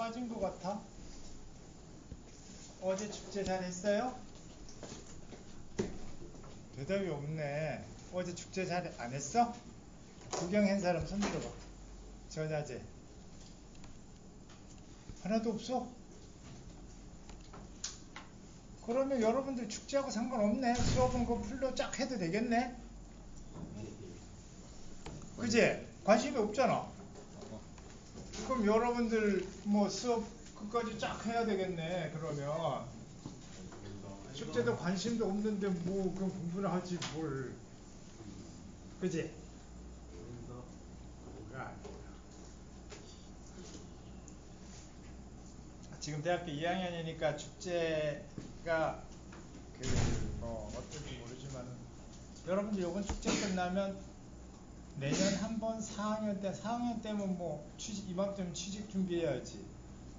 빠진 것 같아. 어제 축제 잘 했어요? 대답이 없네. 어제 축제 잘 안 했어? 구경한 사람 손 들어봐. 전야제. 하나도 없어? 그러면 여러분들 축제하고 상관없네. 수업은 그 풀로 쫙 해도 되겠네. 그지? 관심이 없잖아. 그럼 여러분들 뭐 수업 끝까지 쫙 해야 되겠네. 그러면 축제도 관심도 없는데 뭐 그럼 공부를 하지 뭘. 그지? 뭐가 아니야. 지금 대학교 2학년이니까 축제가 뭐 어떨지 모르지만 여러분들 이번 축제 끝나면 내년 한번 4학년 때면 뭐 이맘때면 취직 준비해야지.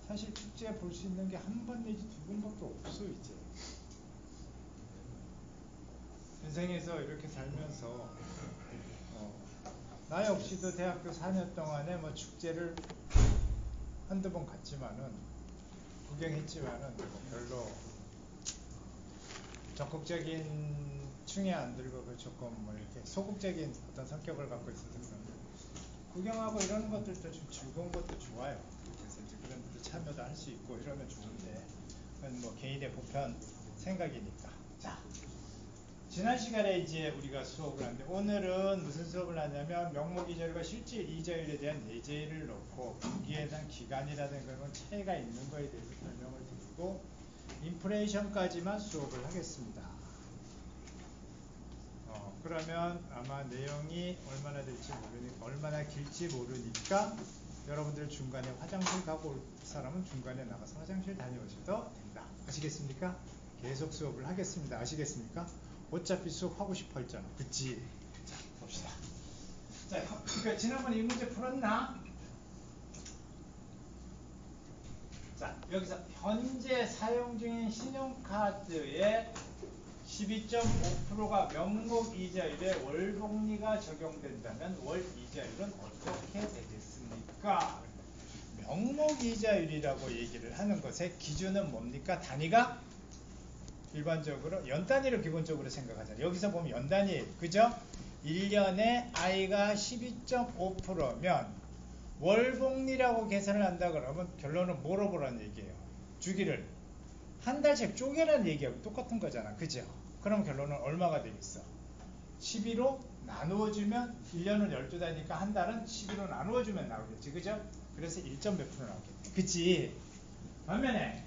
사실 축제 볼 수 있는 게 한 번 내지 두 번밖에 없어 이제. 인생에서 이렇게 살면서 나 역시도 대학교 4년 동안에 뭐 축제를 한두 번 갔지만은 구경했지만은 뭐 별로 적극적인 충에 안 들고 그 조금 뭐 이렇게 소극적인 어떤 성격을 갖고 있어서 그런데 구경하고 이런 것들도 좀 즐거운 것도 좋아요. 그래서 이제 그런 것도 참여도 할 수 있고 이러면 좋은데 그건 뭐 개인의 보편 생각이니까. 자, 지난 시간에 이제 우리가 수업을 하는데 오늘은 무슨 수업을 하냐면 명목이자율과 실질 이자율에 대한 예제를 넣고 분기에 대한 기간이라든가 그런 차이가 있는 거에 대해서 설명을 드리고 인플레이션까지만 수업을 하겠습니다. 그러면 아마 내용이 얼마나 길지 모르니까 여러분들 중간에 화장실 가고 올 사람은 중간에 나가서 화장실 다녀오셔도 된다. 아시겠습니까? 계속 수업을 하겠습니다. 아시겠습니까? 어차피 수업하고 싶어 했잖아. 그치? 자, 봅시다. 자, 그러니까 지난번에 이 문제 풀었나? 자, 여기서 현재 사용 중인 신용카드의 12.5%가 명목 이자율에 월복리가 적용된다면 월 이자율은 어떻게 되겠습니까? 명목 이자율이라고 얘기를 하는 것의 기준은 뭡니까? 단위가 일반적으로 연 단위로 기본적으로 생각하잖아요. 여기서 보면 연 단위예요. 그죠? 1년에 I가 12.5%면 월복리라고 계산을 한다 그러면 결론은 뭐로 보라는 얘기예요. 주기를 한 달씩 쪼개라는 얘기하고 똑같은 거잖아. 그죠? 그럼 결론은 얼마가 되겠어? 12로 나누어주면 1년은 12달이니까 한 달은 12로 나누어주면 나오겠지. 그죠? 그래서 1점 몇 프로 나오겠네. 그치? 반면에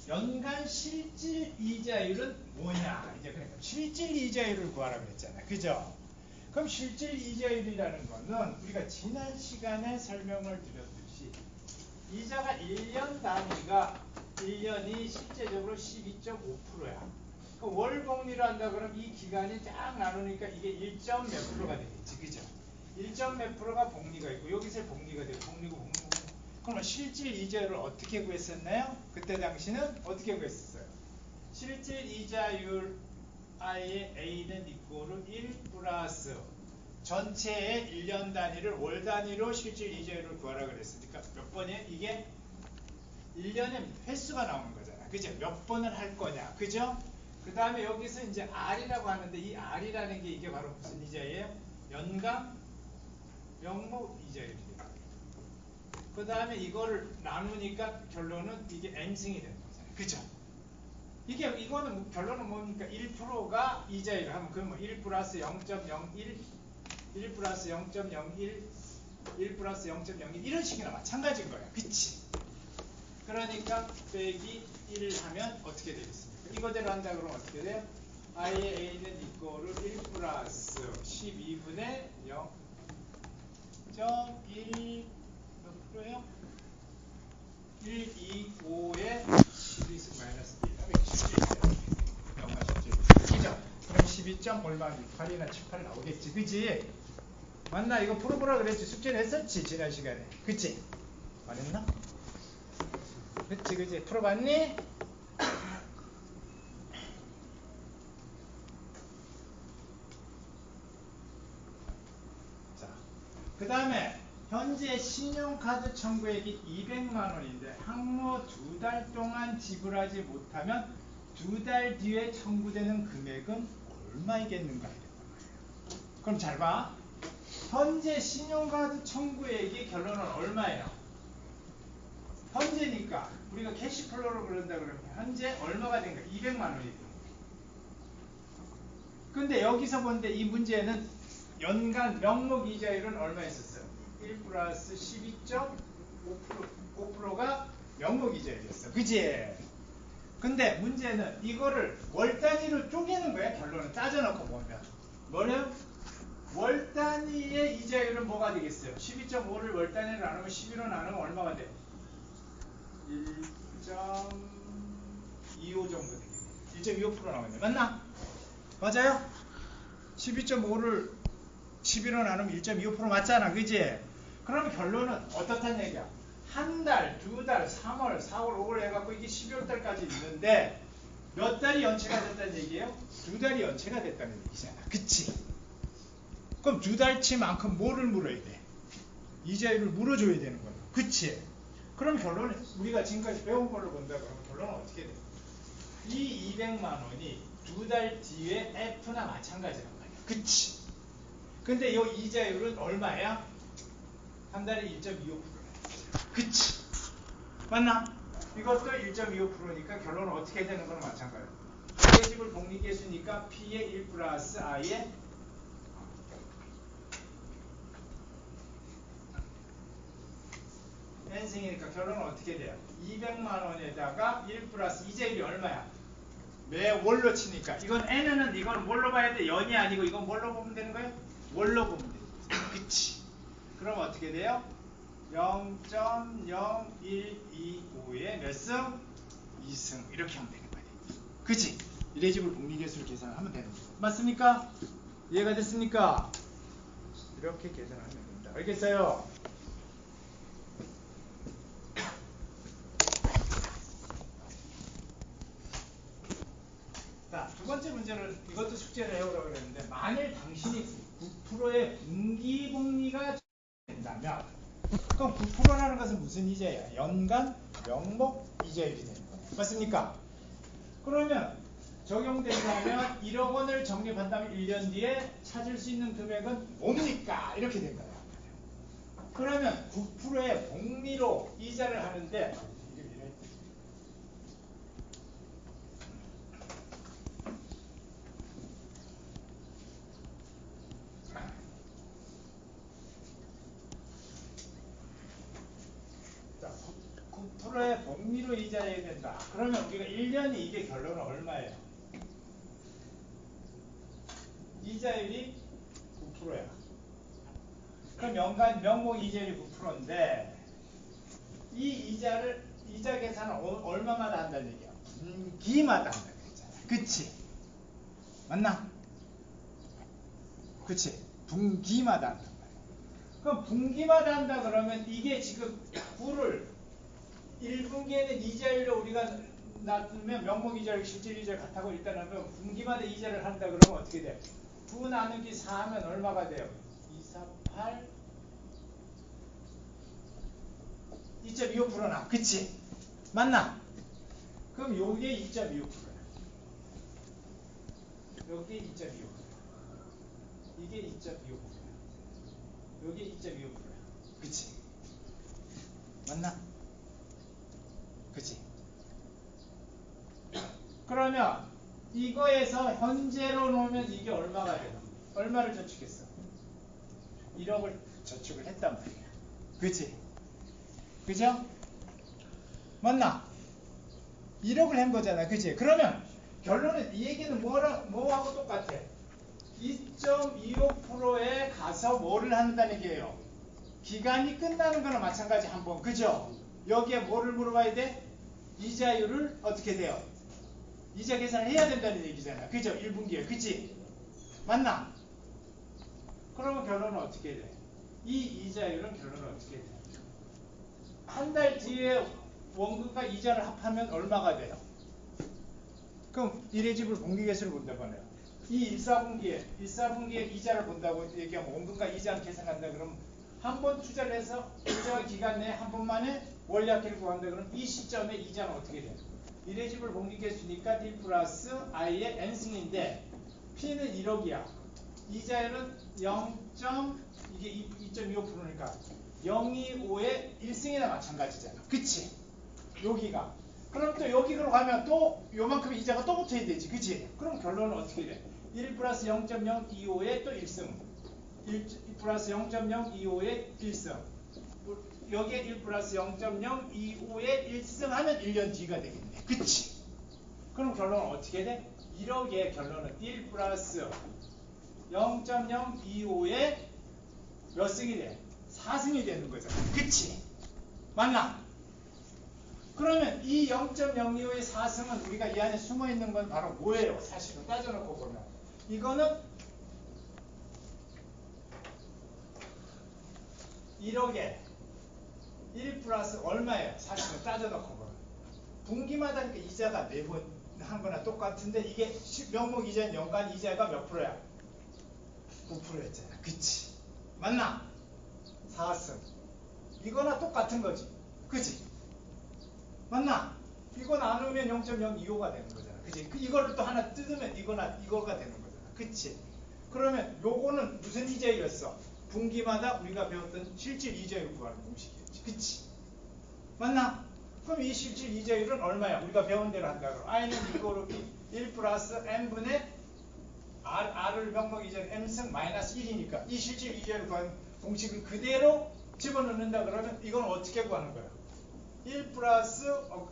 연간 실질 이자율은 뭐냐? 이제 그러니까 실질 이자율을 구하라고 했잖아. 그죠? 그럼 실질 이자율이라는 거는 우리가 지난 시간에 설명을 드렸듯이 이자가 1년 단위가 1년이 실제적으로 12.5%야. 그 월복리로 한다 그러면 이 기간이 쫙 나누니까 이게 1점 몇 프로가 되겠지. 그죠? 1점 몇 프로가 복리가 있고 여기서 복리가 되고 복리고. 그럼 실질 이자율을 어떻게 구했었나요? 그때 당시는 어떻게 구했었어요? 실질 이자율 I의 A는 이꼬르 1 플러스 전체의 1년 단위를 월 단위로 실질 이자율을 구하라 그랬으니까 몇 번이에요? 이게 1년에 횟수가 나오는 거잖아. 그죠? 몇 번을 할 거냐. 그죠? 그 다음에 여기서 이제 R이라고 하는데 이 R이라는 게 이게 바로 무슨 이자예요? 연간 명목 이자율이에요. 그 다음에 이거를 나누니까 결론은 이게 M승이 되는 거잖아요. 그죠? 이거는 결론은 뭡니까? 1%가 이자율 하면 그러면 1 플러스 0.01 1 플러스 0.01 1 플러스 0.01 이런 식이나 마찬가지인 거야. 그치? 그러니까 빼기 1 하면 어떻게 되겠습니까? 이거대로 한다 그러면 어떻게 돼요? I의 A는 이꼬르 1 플러스 12분의 0.1 몇 프로예요? 125에 12 마이너스 1 하면 17. 영화 17. 그죠? 그럼 12점 얼마 68이나 78 나오겠지. 그지? 맞나? 이거 풀어보라 그랬지. 숙제는 했었지. 지난 시간에. 그치? 안 했나? 그치, 그치. 풀어봤니? 자, 그 다음에 현재 신용카드 청구액이 200만 원인데 항모 2달 동안 지불하지 못하면 2달 뒤에 청구되는 금액은 얼마이겠는가? 그럼 잘 봐. 현재 신용카드 청구액이 결론은 얼마예요? 현재니까 우리가 캐시플로우로 그런다 그러면 현재 얼마가 된 거야? 200만 원이 돼. 근데 여기서 본데 이 문제는 연간 명목 이자율은 얼마였었어요? 1 플러스 12.5%가 명목 이자율이었어. 그치? 근데 문제는 이거를 월 단위로 쪼개는 거야. 결론은 따져놓고 보면 뭐냐? 월 단위의 이자율은 뭐가 되겠어요? 12.5를 월 단위로 나누면 11로 나누면 얼마가 돼? 1.25 정도 되겠네. 1.25% 나오네. 맞나? 맞아요? 12.5를 11로 나누면 1.25% 맞잖아. 그지? 그러면 결론은 어떻다는 얘기야? 한 달, 두 달, 3월, 4월, 5월 해갖고 이게 12월 달까지 있는데 몇 달이 연체가 됐다는 얘기예요? 두 달이 연체가 됐다는 얘기잖아. 그치? 그럼 두 달치만큼 뭐를 물어야 돼? 이자율을 물어줘야 되는 거야. 그치? 그럼 결론은 우리가 지금까지 배운 걸로 본다 그러면 결론은 어떻게 돼? 이 200만 원이 두 달 뒤에 F나 마찬가지란 말이야. 그치? 근데 이 이자율은 얼마야? 한 달에 1.25%야. 그치? 맞나? 이것도 1.25%니까 결론은 어떻게 되는 거는 마찬가지야. 이해집을 복리계수니까 P의 1 플러스 I의 N승이니까 결론은 어떻게 돼요? 200만 원에다가 1 플러스 이자율이 얼마야? 매 월로 치니까 이건 N은 이건 뭘로 봐야 돼? 연이 아니고 이건 뭘로 보면 되는 거예요? 월로 보면 돼. 그치? 그럼 어떻게 돼요? 0.0125의 몇 승? 2승 이렇게 하면 되는 거예요. 그치? 이레집을 복리계수를 계산하면 되는 거예요. 맞습니까? 이해가 됐습니까? 이렇게 계산하면 됩니다. 알겠어요? 자, 두 번째 문제는 이것도 숙제를 해오라고 그랬는데 만일 당신이 9%의 분기복리가 된다면 그럼 9%라는 것은 무슨 이자야? 연간 명목 이자율이 되는 거예요. 맞습니까? 그러면 적용된다면 1억 원을 적립한다면 1년 뒤에 찾을 수 있는 금액은 뭡니까? 이렇게 된 거예요. 그러면 9%의 복리로 이자를 하는데 자, 9%의 복리로 이자해야 된다. 그러면 우리가 1년이 이게 결론은 얼마예요? 이자율이 9%야. 그럼 연간 명목 이자율이 9%인데 이 이자 계산은 얼마마다 한다는 얘기야? 분기마다 한다는 얘기잖아. 그치? 맞나? 그치? 분기마다 한단 말이야. 그럼 분기마다 한다 그러면 이게 지금 9를 1분기에는 이자율을 우리가 놔두면 명목 이자율, 실질 이자율 같다고 일단 하면 분기마다 이자를 한다 그러면 어떻게 돼? 9 나누기 4 하면 얼마가 돼요? 2, 4, 8 2.25%나. 그치? 맞나? 그럼 요게 2.25%야. 요게 2.25%야. 이게 2.25%야. 요게 2.25%야. 그치? 맞나? 그치? 그러면 이거에서 현재로 놓으면 이게 얼마가 돼요? 얼마를 저축했어? 1억을 저축을 했단 말이야. 그치? 그죠? 맞나? 1억을 한 거잖아. 그치? 그러면 결론은 이 얘기는 뭐하고 똑같아? 2.25%에 가서 뭐를 한다는 얘기예요? 기간이 끝나는 거나 마찬가지 한번. 그죠? 여기에 뭐를 물어봐야 돼? 이자율을 어떻게 돼요? 이자 계산을 해야 된다는 얘기잖아. 그죠? 1분기에. 그치? 맞나? 그러면 결론은 어떻게 돼? 이 이자율은 결론은 어떻게 돼? 한 달 뒤에 원금과 이자를 합하면 얼마가 돼요? 그럼 일회집을 분기계수를 본다고 하네요. 이 1, 4분기에 이자를 본다고 얘기하면 원금과 이자를 계산한다 그러면 한 번 투자를 해서 일정한 기간 내에 한 번만에 원리합계를 구한다. 그럼 이 시점에 이자는 어떻게 돼요? 1의 집을 공식했으니까 1 플러스 i의 n승인데 P는 1억이야. 이자율은 0. 이게 2.25%니까 025의 1승이나 마찬가지잖아. 그치? 여기가. 그럼 또 여기로 가면 또 요만큼 이자가 또 붙어야 되지. 그치? 그럼 결론은 어떻게 돼? 1 플러스 0.025의 또 1승. 1 플러스 0.025의 1승. 여기에 1 플러스 0.025의 1승 하면 1년 뒤가 되겠네. 그치? 그럼 결론은 어떻게 돼? 1억의 결론은 1 플러스 0.025의 몇 승이 돼? 4승이 되는 거잖아. 그치? 맞나? 그러면 이 0.025의 4승은 우리가 이 안에 숨어 있는 건 바로 뭐예요? 사실은 따져놓고 보면. 이거는 1억에 1 플러스 얼마예요? 사실은 따져놓고 보면. 분기마다 그러니까 이자가 매번 한 거나 똑같은데 이게 명목 이자는 연간 이자가 몇 프로야? 9%였잖아. 그치? 맞나? 4승. 이거나 똑같은 거지. 그치? 맞나? 이거 나누면 0.025가 되는 거잖아. 그치? 이거를 또 하나 뜯으면 이거가 되는 거잖아. 그치? 그러면 요거는 무슨 이자율이었어? 분기마다 우리가 배웠던 실질 이자율 구하는 공식이었지. 그치? 맞나? 그럼 이 실질 이자율은 얼마야? 우리가 배운 대로 한다. 그럼 i는 이거로 1 플러스 n분의 r을 명목 이자율 m승 마이너스 1이니까 이 실질 이자율 구하는 공식을 그대로 집어넣는다 그러면 이건 어떻게 구하는 거야? 1 플러스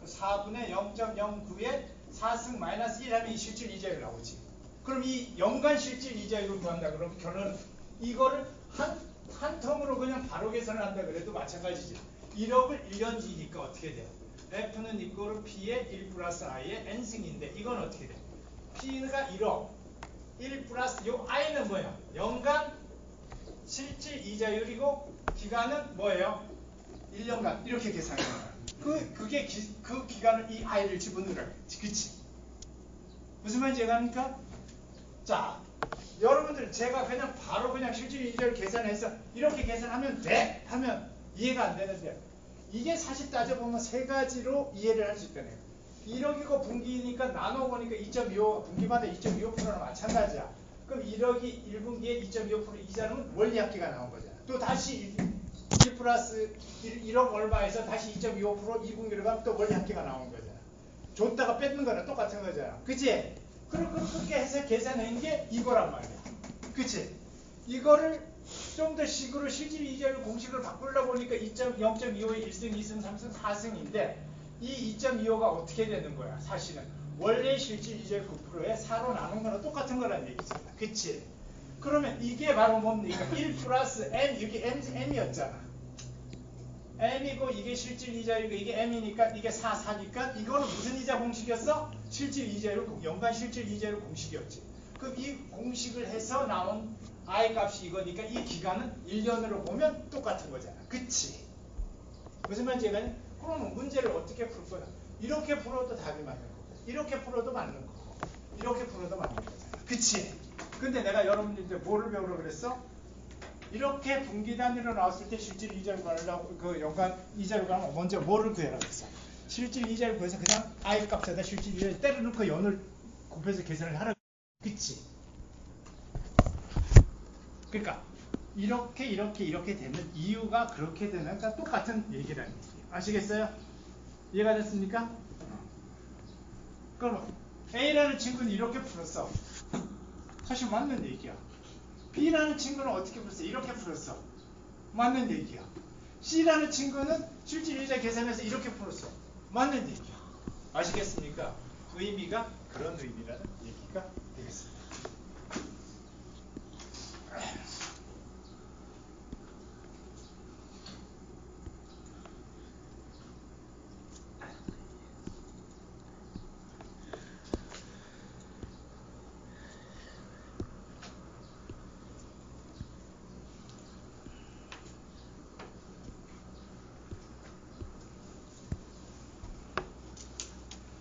4분의 0.09에 4승 마이너스 1 하면 이 실질 이자율 나오지. 그럼 이 연간 실질 이자율을 구한다 그러면 결론은 이거를 한 텀으로 그냥 바로 계산을 한다 그래도 마찬가지지. 1억을 1년 뒤니까 어떻게 돼요? F는 이거를 P의 1 플러스 I의 N승인데 이건 어떻게 돼? P가 1억 1 플러스 요 I는 뭐야? 연간 실질 이자율이고 기간은 뭐예요? 1년간 이렇게 계산해요. 그 기간을 이 I를 집어넣으라. 그치? 무슨 말인지 이해갑니까? 자, 여러분들 제가 그냥 바로 그냥 실질 이자율 계산해서 이렇게 계산하면 돼! 하면 이해가 안 되는데 이게 사실 따져보면 세 가지로 이해를 할 수 있다네요. 1억이고 분기니까 나눠보니까 2.25 분기마다 2.25%나 마찬가지야. 그럼 1억이 1분기에 2.25% 이자는 원리합계가 나온 거잖아. 또 다시 1 플러스 1억 얼마에서 다시 2.25% 2분기로 가면 또 원리합계가 나온 거잖아. 줬다가 뺏는 거랑 똑같은 거잖아. 그치? 그렇게 해서 계산한 게 이거란 말이야. 그치? 이거를 좀 더 식으로 실질 이자율 공식을 바꾸려고 보니까 0.25의 1승, 2승, 3승, 4승인데 이 2.25가 어떻게 되는 거야? 사실은 원래 실질 이자율 9%에 4로 나눈 거랑 똑같은 거란 얘기잖아. 그치? 그러면 이게 바로 뭡니까? 1 플러스 M, 여기 M이었잖아. M이고 이게 실질 이자율이고 이게 M이니까 이게 4니까 이거는 무슨 이자 공식이었어? 실질 이자율, 연간 실질 이자율 공식이었지. 그럼 이 공식을 해서 나온 I 값이 이거니까 이 기간은 1년으로 보면 똑같은 거잖아. 그치? 무슨 말인지 이해가니? 그러면 문제를 어떻게 풀 거야? 이렇게 풀어도 답이 맞는 거고 이렇게 풀어도 맞는 거고 이렇게 풀어도 맞는 거잖아. 그치? 근데 내가 여러분들한테 뭐를 배우라고 그랬어? 이렇게 분기 단위로 나왔을 때 실질 이자를 구하려고 그 연간 이자를 구하면 먼저 뭐를 구해라고 했어? 실질 이자를 구해서 그냥 I 값에다 실질 이자를 때려넣고 연을 곱해서 계산을 하라고. 그치? 그러니까 이렇게 되는 이유가 그렇게 되는 그러니까 똑같은 얘기라는 얘기예요. 아시겠어요? 이해가 됐습니까? 그럼 A라는 친구는 이렇게 풀었어. 사실 맞는 얘기야. B라는 친구는 어떻게 풀었어? 이렇게 풀었어. 맞는 얘기야. C라는 친구는 실질 이자 계산해서 이렇게 풀었어. 맞는 얘기야. 아시겠습니까? 의미가 그런 의미라는 얘기가 되겠습니다.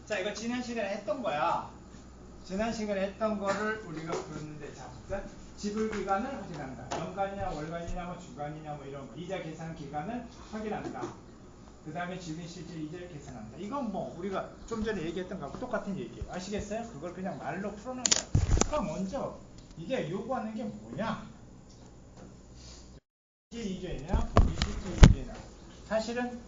자, 이거 지난 시간에 했던 거야. 지난 시간에 했던 거를 우리가 풀었는데, 자, 볼까? 지불 기간을 확인한다. 연간이냐 월간이냐 뭐 주간이냐 뭐 이런 거. 이자 계산 기간을 확인한다. 그 다음에 지분 실질 이자를 계산한다. 이건 뭐 우리가 좀 전에 얘기했던 거하고 똑같은 얘기예요. 아시겠어요? 그걸 그냥 말로 풀어놓은 거야. 그럼 먼저 이게 요구하는 게 뭐냐? 실질 이자냐? 실질 이자냐? 사실은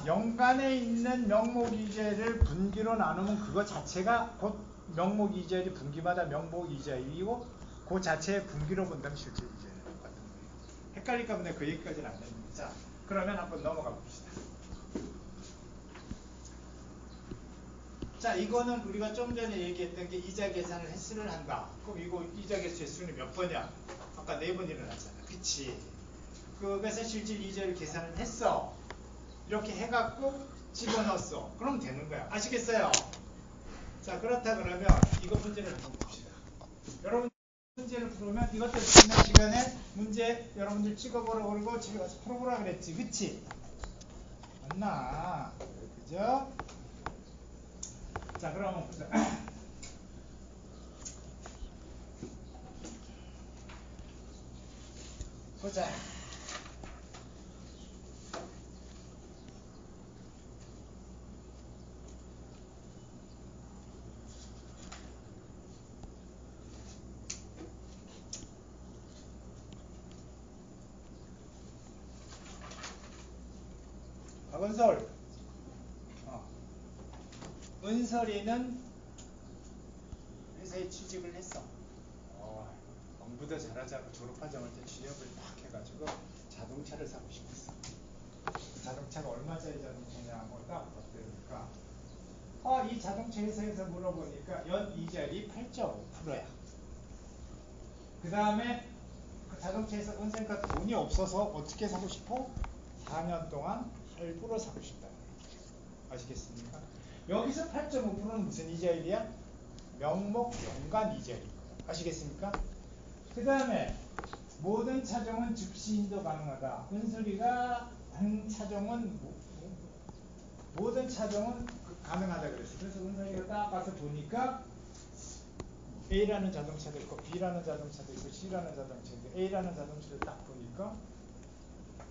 연간에 있는 명목이자를 분기로 나누면 그거 자체가 곧 명목이자율이 분기마다 명목이자율이고 그 자체의 분기로 본다면 실질이자율 같은 거예요. 헷갈릴까 보네. 그 얘기까지는 안 됩니다. 자, 그러면 한번 넘어가 봅시다. 자, 이거는 우리가 좀 전에 얘기했던 게 이자 계산을 횟수를 한다. 그럼 이거 이자 계산 횟수는 몇 번이야? 아까 4번 일어났잖아. 그치? 그래서 실질 이자율 계산을 했어. 이렇게 해갖고 집어넣었어. 그럼 되는 거야. 아시겠어요? 자, 그렇다 그러면 이거 문제를 한번 봅시다. 여러분 문제를 풀으면 이것도 지난 시간에 문제 여러분들 찍어보라고 그러고 집에 가서 풀어보라 그랬지. 그치? 맞나? 그죠? 자, 그러면 보자. 보자. 박은솔. 은설이는 회사에 취직을 했어. 공부도 잘하자고 졸업하자마자 취업을 딱 해가지고 자동차를 사고 싶었어. 자동차가 얼마짜리 자동차냐고 딱 봤더니까 이 자동차 회사에서 물어보니까 연 이자율이 8.5%야. 그 다음에 그 자동차에서 은생가 돈이 없어서 어떻게 사고 싶어? 4년 동안 할부로 사고 싶다. 아시겠습니까? 여기서 8.5%는 무슨 이자율이야? 명목 연간 이자율. 아시겠습니까? 그 다음에 모든 차종은 즉시 인도 가능하다. 은솔이가 한 차종은 모든 차종은 가능하다 그랬어. 그래서 은솔이가 딱 가서 보니까 A라는 자동차도 있고 B라는 자동차도 있고 C라는 자동차도 있고 A라는 자동차를 딱 보니까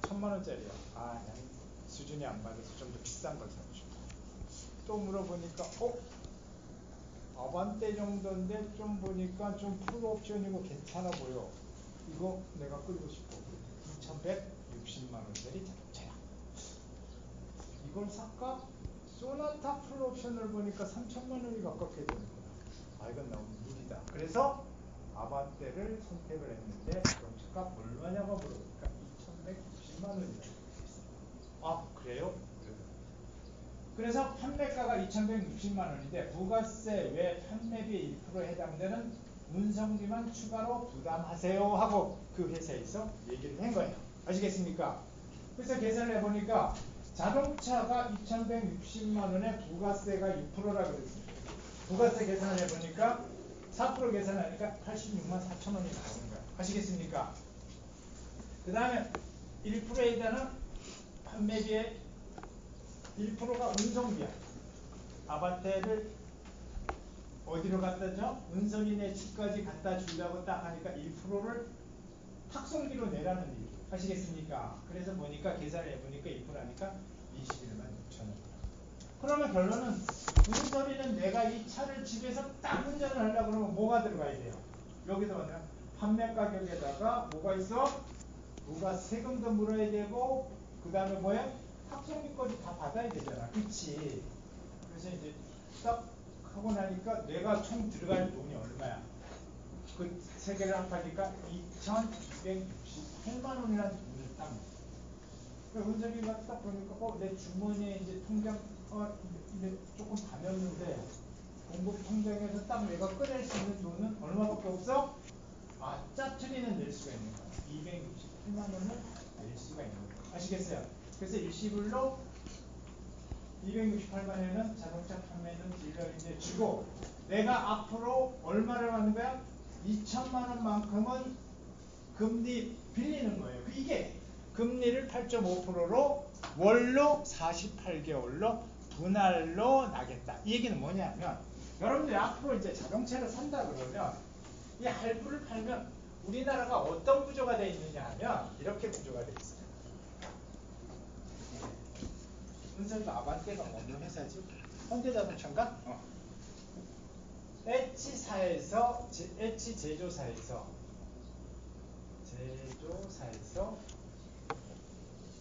1000만원짜리야. 난 수준이 안 맞아서 좀 더 비싼 걸 사고 싶어. 또 물어보니까 아반떼 정도인데 좀 보니까 좀 풀옵션이고 괜찮아 보여. 이거 내가 끌고 싶어. 2160만원짜리 자동차야. 이걸 살까? 소나타 풀옵션을 보니까 3000만원이 가깝게 되는구나. 이건 너무 무리다. 그래서 아반떼를 선택을 했는데 자동차가 얼마냐고 물어보니까 2160만원이라고 했어. 그래요? 그래서 판매가가 2160만원인데 부가세 외 판매비의 1%에 해당되는 운송비만 추가로 부담하세요 하고 그 회사에서 얘기를 한 거예요. 아시겠습니까? 그래서 계산을 해보니까 자동차가 2160만원에 부가세가 6%라고 그랬습니다. 부가세 계산을 해보니까 4% 계산하니까 86만 4천원이 나오는 거예요. 아시겠습니까? 그 다음에 1%에 대한 판매비의 1%가 운송비야. 아반떼를 어디로 갖다 줘? 은선이네 집까지 갖다 주려고 딱 하니까 1%를 탁송비로 내라는 얘기. 아시겠습니까? 그래서 보니까 계산을 해보니까 1%하니까 21만 6천원. 그러면 결론은 은선이는 내가 이 차를 집에서 딱 운전을 하려고 그러면 뭐가 들어가야 돼요? 여기서 보면 판매 가격에다가 뭐가 있어? 누가 세금도 물어야 되고 그 다음에 뭐야? 탁송비까지 다 받아야 되잖아. 그치? 그래서 이제 딱 하고 나니까 내가 총 들어갈 돈이 얼마야? 그 세 개를 합하니까 2268만 원이라는 돈을 딱 넣어. 그러니까 은석이가 딱 보니까 내 주머니에 이제 통장 이제 조금 가렸는데 공급 통장에서 딱 내가 꺼낼 수 있는 돈은 얼마밖에 없어? 짜투리는 낼 수가 있는 거야. 268만 원을 낼 수가 있는 거야. 아시겠어요? 그래서 일시불로 268만 원은 자동차 판매는 딜러인데 주고 내가 앞으로 얼마를 하는 거야? 2천만 원만큼은 금리 빌리는 거예요. 이게 금리를 8.5%로 월로 48개월로 분할로 나겠다. 이 얘기는 뭐냐면 여러분들이 앞으로 이제 자동차를 산다 그러면 이 할부를 팔면 우리나라가 어떤 구조가 되어 있느냐 하면 이렇게 구조가 되어 있어요. 은설이가 아반떼가 어느 회사지? 현대자동차인가? H사에서 H 제조사에서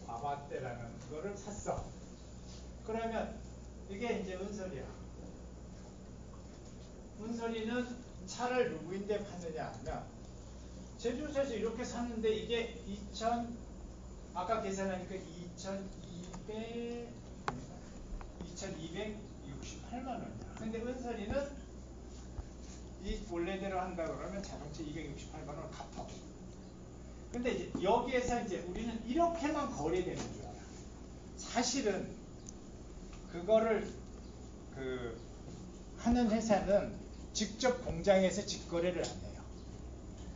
아반떼라는 거를 샀어. 그러면 이게 이제 은설이야. 은설이는 차를 누구인데 파느냐 하면 제조사에서 이렇게 샀는데 이게 아까 계산하니까 2268만 원이야. 근데 은설이는 이 원래대로 한다 그러면 자동차 268만 원 갚아. 근데 이제 여기에서 이제 우리는 이렇게만 거래되는 줄 알아. 사실은 그거를 하는 회사는 직접 공장에서 직거래를 안 해요.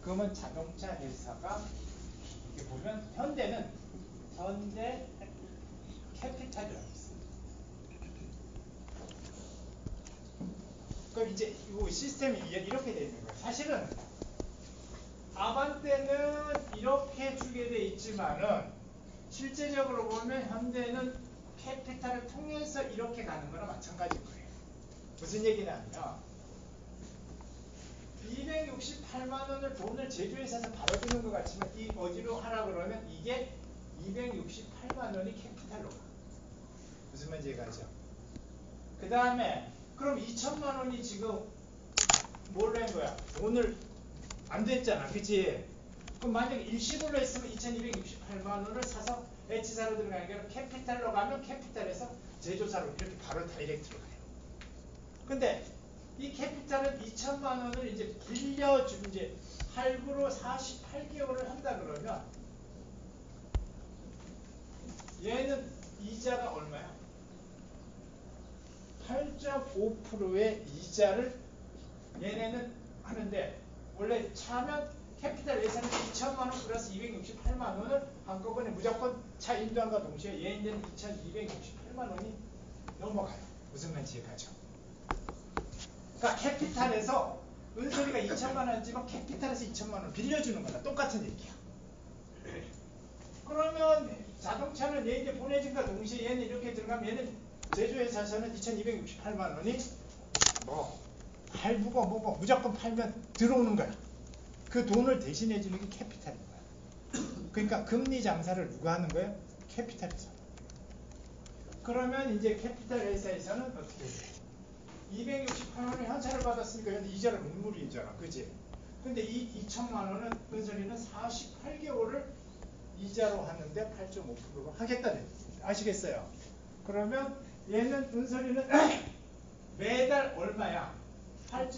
그러면 자동차 회사가 이렇게 보면 현대 캐피탈이라고 있어요. 그럼 이제 이 시스템이 이렇게 되어 있는 거예요. 사실은 아반떼는 이렇게 주게 돼 있지만은 실제적으로 보면 현대는 캐피탈을 통해서 이렇게 가는 거나 마찬가지인 거예요. 무슨 얘기냐면 268만 원을 돈을 제조회사에서 바로 주는 것 같지만 이 어디로 하라 그러면 이게 268만 원이 캐피탈로 가. 무슨 말인지 가죠? 그 다음에 그럼 2천만 원이 지금 뭘로 한 거야? 돈을 안 됐잖아. 그치? 그럼 만약에 일시불로 했으면 2268만 원을 사서 H사로 들어가는 게 아니라 캐피탈로 가면 캐피탈에서 제조사로 이렇게 바로 다이렉트로 가요. 근데 이 캐피탈은 2천만 원을 이제 빌려준 이제 할부로 48개월을 한다 그러면 얘는 이자가 얼마야? 8.5%의 이자를 얘네는 하는데 원래 차면 캐피탈 예산은 2천만 원 플러스 268만 원을 한꺼번에 무조건 차 인도함과 동시에 얘네는 2,268만 원이 넘어가요. 무슨 말인지 가죠? 그러니까 캐피탈에서 은솔이가 2천만 원이지만 캐피탈에서 2천만 원 빌려주는 거다. 똑같은 얘기야. 그러면 자동차는 얘한테 보내준과 동시에 얘는 이렇게 들어가면 얘는 제조회사에서는 2,268만 원이 할부고 뭐고 무조건 팔면 들어오는 거야. 그 돈을 대신해 주는 게 캐피탈인 거야. 그러니까 금리 장사를 누가 하는 거예요? 캐피탈에서. 그러면 이제 캐피탈 회사에서는 어떻게 돼? 268만 원의 현찰을 받았으니까 얘는 이자를 못 물이잖아. 그지? 근데 이 2천만 원은 은솔이는 48개월을 이자로 하는데 8.5%로 하겠다는 아시겠어요? 그러면 얘는 은솔이는 매달 얼마야?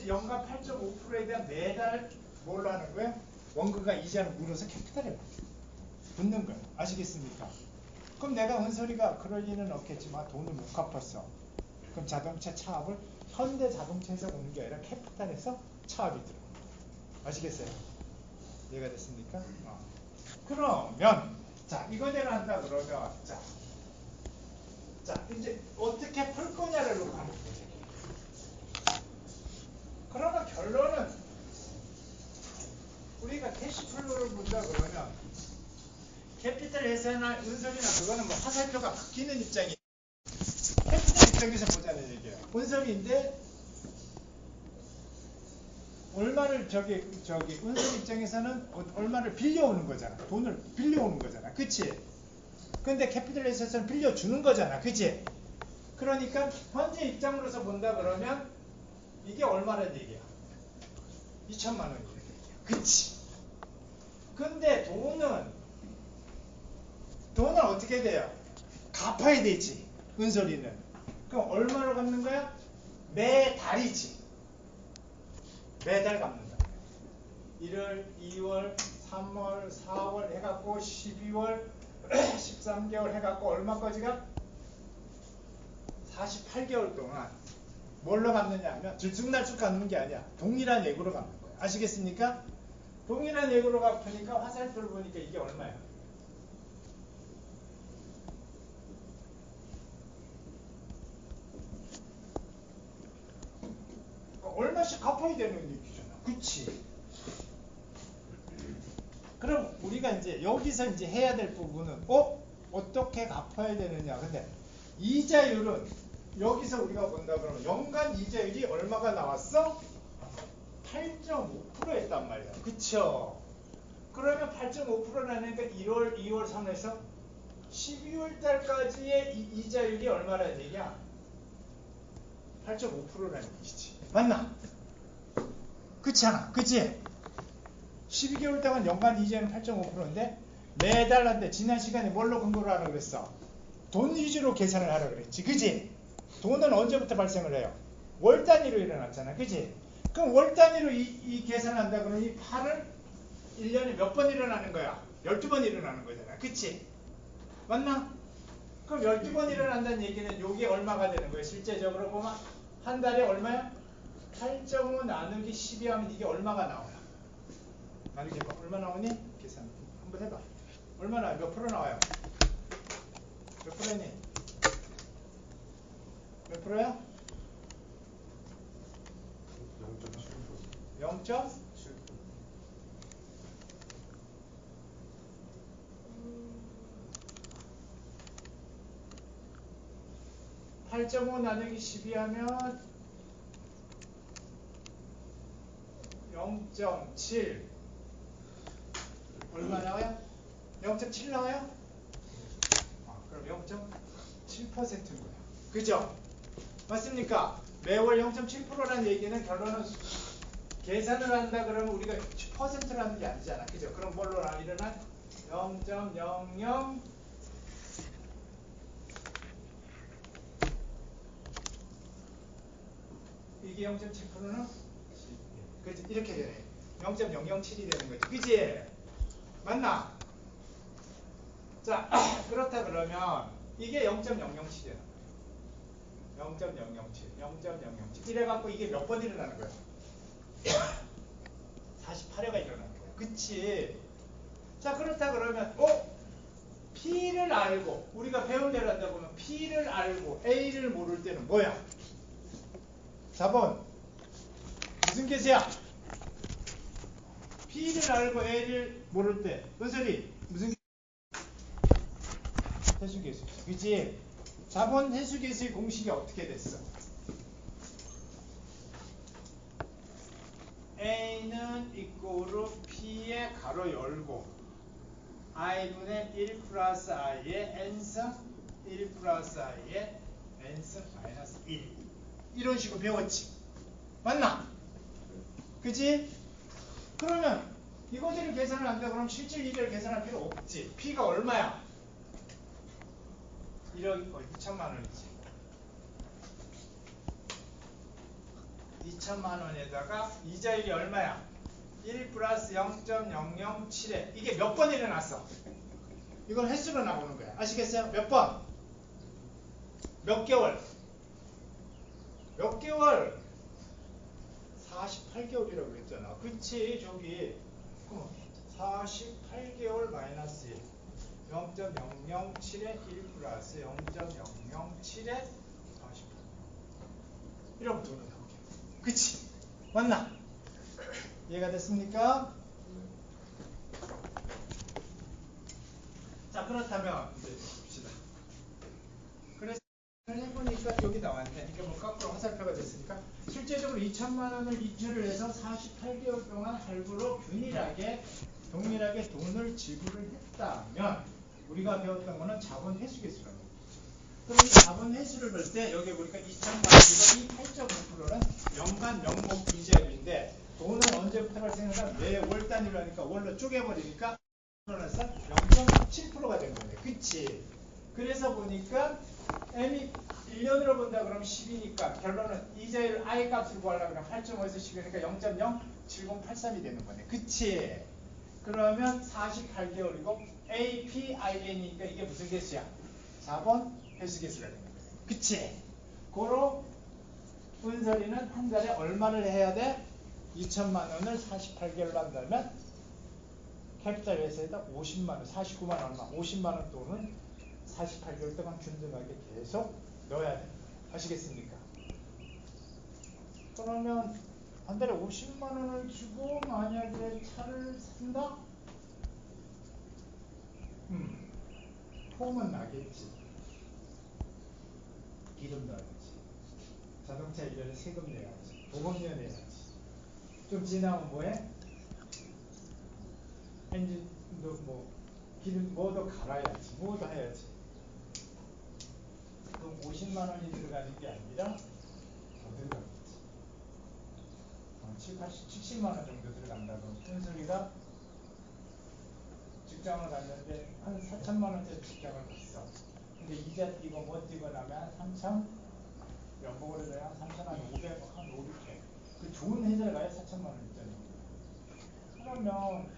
연간 8.5%에 대한 매달 뭘로 하는 거야? 원금과 이자를 물어서 캐피탈에 붙는 거야. 아시겠습니까? 그럼 내가 은솔이가 그럴 리는 없겠지만 돈을 못 갚았어. 그럼 자동차 차압을 현대 자동차에서 오는 게 아니라 캐피탈에서 차압이 들어오는 거야. 아시겠어요? 이해가 됐습니까? 그러면 자 이거대로 한다 그러면 자 이제 어떻게 풀 거냐를 놓고 하는 거죠. 그러면 결론은 우리가 캐시플로우를 본다 그러면 캐피탈 회사나 은솔이나 그거는 뭐 화살표가 바뀌는 입장이 캐피탈 입장에서 보자는 얘기예요. 은솔인데 얼마를 은솔 입장에서는 얼마를 빌려오는 거잖아. 돈을 빌려오는 거잖아. 그치? 근데 캐피탈 회사에서는 빌려주는 거잖아. 그치? 그러니까 현재 입장으로서 본다 그러면 이게 얼마란 얘기야? 2천만 원이란 얘기야. 그치? 근데 돈은 어떻게 돼요? 갚아야 되지. 은솔이는. 그럼 얼마로 갚는 거야? 매달이지. 매달 갚는다. 1월, 2월, 3월, 4월 해갖고 12월, 13개월 해갖고 얼마까지가? 48개월 동안 뭘로 갚느냐 하면 들쑥날쑥 갚는 게 아니야. 동일한 액으로 갚는 거야. 아시겠습니까? 동일한 액으로 갚으니까 화살표를 보니까 이게 얼마야? 얼마씩 갚아야 되는 얘기잖아. 그치? 그럼 우리가 이제 여기서 이제 해야 될 부분은 어떻게 갚아야 되느냐. 근데 이자율은 여기서 우리가 본다 그러면 연간 이자율이 얼마가 나왔어? 8.5%였단 말이야. 그쵸? 그러면 8.5%라니까 1월, 2월, 3월에서 12월 달까지의 이자율이 얼마라는 얘기야? 8.5%라는 얘기지. 맞나? 그렇지 않아? 그치? 12개월 동안 연간 이자율은 8.5%인데 매달 한데 지난 시간에 뭘로 근거를 하라고 그랬어? 돈 위주로 계산을 하라고 그랬지. 그치? 돈은 언제부터 발생을 해요? 월 단위로 일어났잖아. 그치? 그럼 월 단위로 이 계산한다 그러면 이 8을 1년에 몇 번 일어나는 거야? 12번 일어나는 거잖아. 그치? 맞나? 그럼 12번 일어난다는 얘기는 요게 얼마가 되는 거예요? 실제적으로 보면 한 달에 얼마야? 8.5 나누기 12 하면 이게 얼마가 나와요? 나누기 해봐. 얼마 나오니? 계산 한번 해봐. 얼마 나와요? 몇 프로 나와요? 몇 프로니? 몇 프로야? 0.7%. 0.7%. 8.5 나누기 12 하면 0.7 얼마 나와요? 0.7 나와요? 그럼 0.7%인 거야. 그죠? 맞습니까? 매월 0.7%라는 얘기는 결론은 계산을 한다 그러면 우리가 퍼센트라는 게 아니잖아. 그죠? 그럼 뭘로 일어난 0.00 이게 0.7%는 그치? 이렇게 되네. 0.007이 되는 거지. 그치? 맞나? 자, 그렇다 그러면 이게 0.007이야. 0.007, 0.007. 이래갖고 이게 몇 번 일어나는 거야? 48회가 일어나는 거야. 그치? 자, 그렇다 그러면, P를 알고, 우리가 배운 대로 한다 보면 P를 알고 A를 모를 때는 뭐야? 4번. 무슨 계수야? P를 알고 A를 모를 때. 은설이, 무슨 해수계수. 그치? 4번 해수계수의 공식이 어떻게 됐어? A는 이꼬르 P의 가로 열고 I분의 1 플러스 I의 N승 1 플러스 I의 N승 마이너스 1 이런 식으로 배웠지. 맞나? 그치? 그러면 이것들을 계산을 한다 그러면 실질 이자를 계산할 필요 없지. P가 얼마야? 1억 2천만 원이지. 2천만 원에다가 이자율이 얼마야? 1 플러스 0.007에 이게 몇 번 일어났어? 이건 횟수로 나오는 거야. 아시겠어요? 몇 번? 몇 개월? 몇 개월? 48개월이라고 그랬잖아. 그치? 저기 48개월 마이너스 1 0.007에 1 플러스 0.007에 48 이러면 돈이 나오게. 그치? 맞나? 이해가 됐습니까? 자, 그렇다면 이제 봅시다. 그래서 해보니까 여기 나왔네. 그러니까 뭐 거꾸로 화살표가 됐으니까 실제적으로 2천만 원을 이체를 해서 48개월 동안 할부로 균일하게 동일하게 돈을 지불을 했다면 우리가 배웠던 거는 자본 회수 계수라고. 그럼 이 자본 회수를 볼 때 여기 보니까 2천만 원이고 이 8.5%는 연간 명목 이자율인데 돈은 언제부터 발생한다? 매월 단위로 하니까 월로 쪼개버리니까 0.7%가 된 거네. 그치? 그래서 보니까 M이 1년으로 본다 그러면 10이니까 결론은 이자율 I 값을 구하려고 하면 8.5에서 10이니까 0.07083이 되는 거네. 그치? 그러면 48개월이고 APIN이니까 이게 무슨 개수야? 자본 회수 개수가 되는 거네. 그치? 고로 은설이는 한 달에 얼마를 해야 돼? 2천만 원을 48개월로 한다면 캐피탈 회사에다 50만 원, 49만 얼마, 50만 원 돈은 48개월 동안 균등하게 계속 넣어야 됩니다. 아시겠습니까? 그러면 한 달에 50만 원을 주고 만약에 차를 산다? 폼은 나겠지. 기름 넣어야지. 자동차 1년에 세금 내야지. 보험료 내야지. 좀 지나면 뭐해? 엔진도 뭐 기름 뭐도 갈아야지. 뭐도 해야지. 그럼 50만 원이 들어가는 게 아니라 더 들어가겠지. 70만 원 정도 들어간다. 그럼 큰 소리가 직장을 갔는데 한 4천만 원짜리 직장을 갔어. 근데 이자 띄고 뭐 띄고 나면 3천 연봉으로 내가 3천 한 500, 한 5, 600. 그 좋은 회사를 가야 4천만 원 있잖아. 그러면